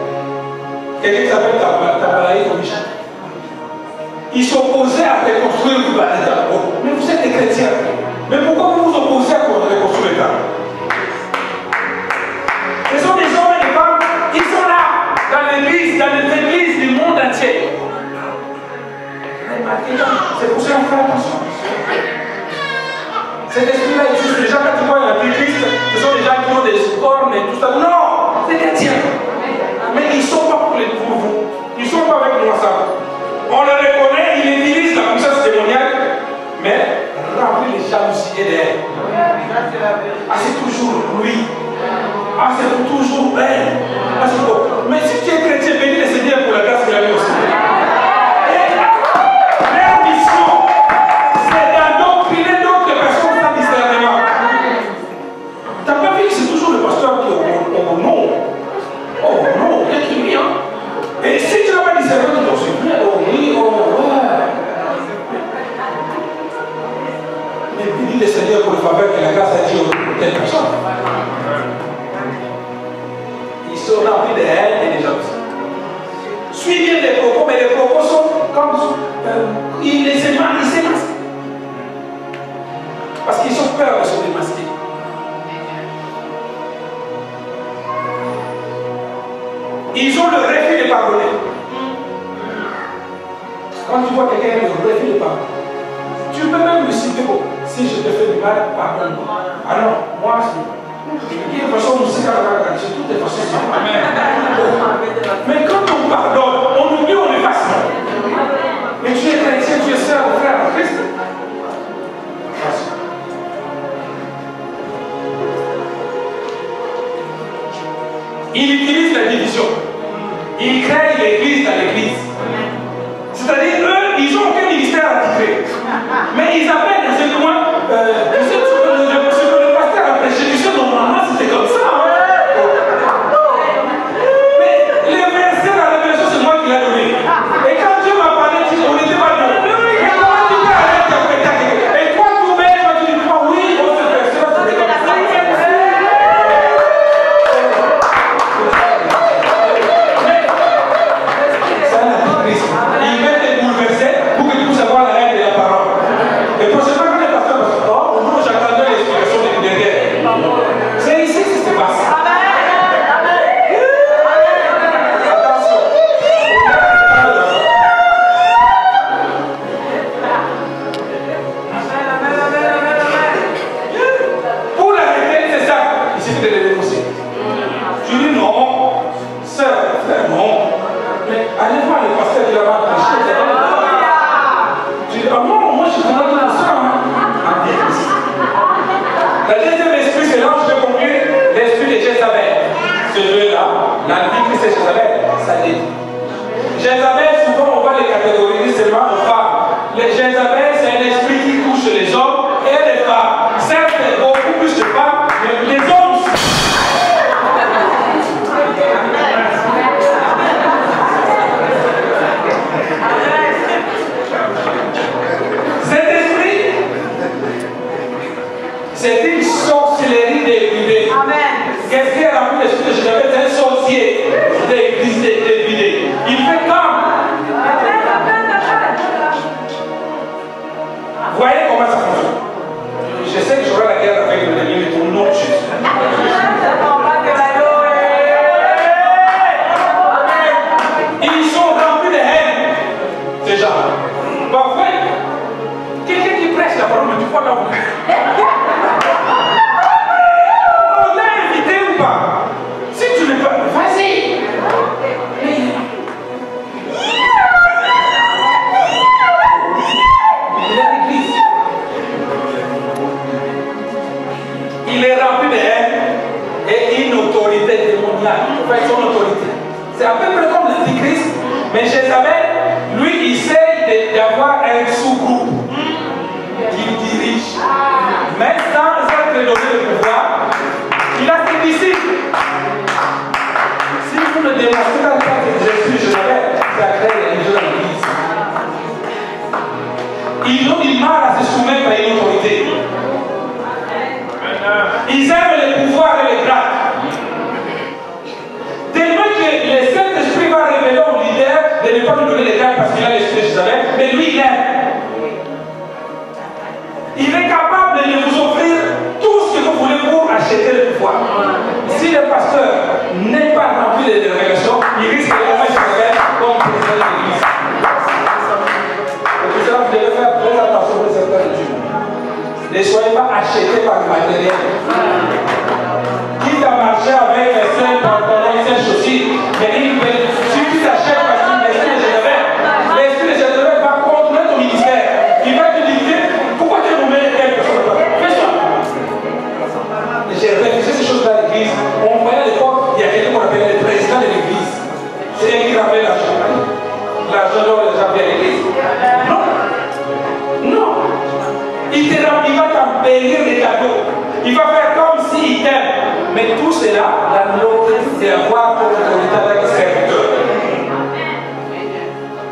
Quelqu'un qui s'appelle Tabalaï Komisha. Ils s'opposaient à reconstruire le tabernacle. Mais vous êtes des chrétiens. Mais pourquoi vous vous opposez à reconstruire le tabernacle? Ce sont des hommes et des femmes qui sont là, dans l'église, dans les églises du monde entier. C'est pour ça qu'on fait attention. Cet esprit-là existe. Les gens, quand tu vois l'Antichrist, ce sont des gens qui ont des cornes et tout ça. Non, c'est chrétiens. Mais ils ne sont pas pour les vous. Ils ne sont pas avec nous ensemble. On le reconnaît, il utilise la puissance démoniaque, mais remplit les gens jalousie et de haine. Ah, c'est toujours lui. Ah, c'est toujours elle. Ah, c'est bon. Mais si tu es chrétien, bénis le Seigneur pour la grâce qu'il a mis aussi. Leur mission, c'est d'endoctriner d'autres personnes sans discernement. Tu n'as pas vu que c'est toujours le pasteur qui est au nom. Oh non, il y a qui lui, hein. Et si tu n'as pas discernement, tu dois se dire, oh oui, oh ouais. Mais bénis le Seigneur pour le faveur que la grâce a dit aux telles personnes. Ils sont remplis de haine et de jalousie. Suis bien les propos, mais les propos sont comme ils s'émasquent. Parce qu'ils ont peur de se démasquer. Ils ont le refus de pardonner. Quand tu vois quelqu'un qui a le refus de pardonner, tu peux même me citer, bon, si je te fais du mal, pardonne-moi. Ah non, moi, de toute façon, nous sommes de toutes les façons. Mais quand on pardonne, on oublie, on efface. Mais tu es chrétien, tu es sœur ou frère en Christ. Il utilise la division. Il crée l'église dans l'église. C'est-à-dire, eux, ils n'ont aucun ministère à titrer. Mais ils appellent dans ce coin, ce que le pasteur a prêché. Tu sais, normalement, c'était comme ça. Mais les versets, la révélation, c'est moi qui l'ai donné. Et quand Dieu m'a parlé, on n'était pas deux. Et comment tu t'es arrêté? Et toi, tout-même, tu dis, oui, on se fait ça, c'était comme ça. Il met des bouleversés pour que tu puisses avoir la règle de la parole. Et prochainement, quand les pasteurs me sont au moment où j'attendais l'explication de l'unité, c'est ici que ça se passe. Attention. Pour l'arrêter, c'est ça. Il suffit de le dénoncer. Tu dis non, sœur, frère, non. Mais allez voir le pasteur qui l'a prêché. Tu dis, ah non, moi je suis vraiment tout ça. Le deuxième esprit, c'est là où je peux conclure, l'esprit de Jézabel. Celui-là, l'antichrist c'est Jézabel, ça dit. Jézabel, souvent on va les catégoriser seulement aux femmes. Les Jézabel, c'est un esprit qui touche les hommes et les femmes. Certes, beaucoup plus de femmes, mais les hommes aussi. Cet esprit, c'est une sorcellerie débridée. Qu'est-ce qui est rempli l'esprit de Jézabel? C'est un sorcier débridé. Il fait comme. Voyez comment ça fonctionne. Je sais que j'aurai la guerre avec le ennemi, mais ton nom de Jésus. Ils sont remplis de haine, ces gens. Parfois, quelqu'un qui prêche la parole, mais tu vois là où. On t'a invité ou pas? Si tu ne peux pas, vas-y. Il est rempli de haine et une autorité démoniaque. En fait, son autorité. C'est à peu près comme l'antichrist, mais Jézabel, lui, il essaie d'avoir un sous-groupe qu'il dirige. Mais sans être donné le pouvoir, il a ses disciples. Si vous ne démontrez pas que Jésus, Jézabel, ça crée la religion dans l'église. Ils ont du mal à se soumettre à une autorité. Ils aiment les pouvoirs et les grades. Tellement que le Saint-Esprit va révéler au leader de ne pas lui donner les grades parce qu'il a l'esprit de Jézabel, mais lui il aime. Il est capable de vous offrir tout ce que vous voulez pour acheter le pouvoir. Si le pasteur n'est pas rempli de révélations, il risque de mettre Jézabel comme président de l'église. Et pour cela, vous devez faire très attention aux serviteurs de Dieu. Ne soyez pas achetés par le matériel. Quitte à marcher avec les saints pantalons et les chaussures, mais si tu t'achètes parce que l'esprit de Jézabel va contrôler ton ministère. Il va te dicter pourquoi tu es nommé telle personne. Il va t'embellir des cadeaux. Il va faire comme s'il t'aime. Mais tout cela dans notre devoir pour l'autorité avec les serviteurs.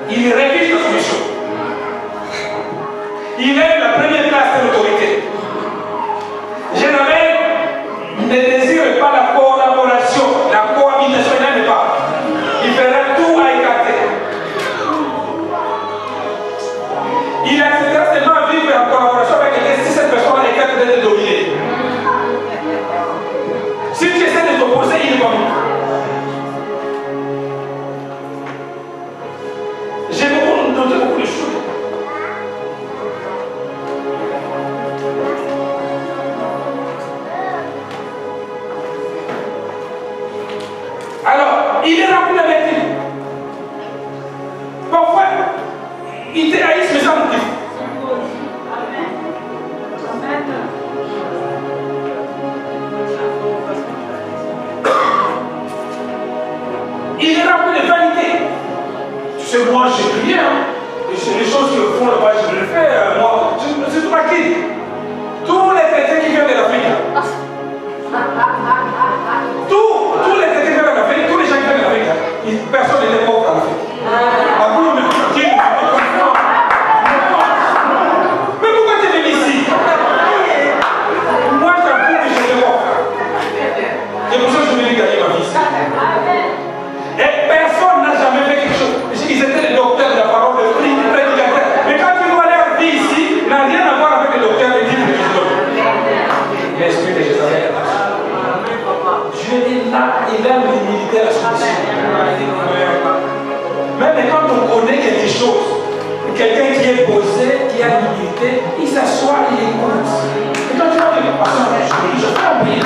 Il rédige la solution. Il est la première place de l'autorité. Jérémie ne désire pas la collaboration, la cohabitation, il n'aime pas. Il fera tout à écarter. Il acceptera seulement vivre en collaboration avec quelqu'un si cette personne est capable d'être dominée. Si tu essaies de t'opposer, il est comme. J'ai noté beaucoup de choses. Alors, il est rempli de vertu. Parfois, il te haïsse, mais ça motive. Il est rempli de vanité. Tu sais, moi, j'ai prié. Et c'est les choses que font là-bas, je le fais. Moi, c'est tout ma qui. Tous les chrétiens qui viennent de l'Afrique. Tous les chrétiens qui viennent de l'Afrique, tous les gens qui viennent de l'Afrique, personne n'était pauvre en Afrique. Mais pourquoi tu es venu ici? Moi, j'avoue que j'étais pauvre. C'est pour ça que je voulais gagner ma vie ici. Et personne n'a jamais fait quelque chose. Ils étaient les docteurs de la parole, les prédicateurs. Mais quand tu vois leur vie ici, n'a rien à voir avec les docteurs et les livres de Christ. L'esprit de Jézabel. Dieu est là, il aime l'humilité à la soumission. Même quand on connaît quelque chose, quelqu'un qui est posé, qui a l'humilité, il s'assoit, il écoute. Et quand tu vas dire, je fais un bruit,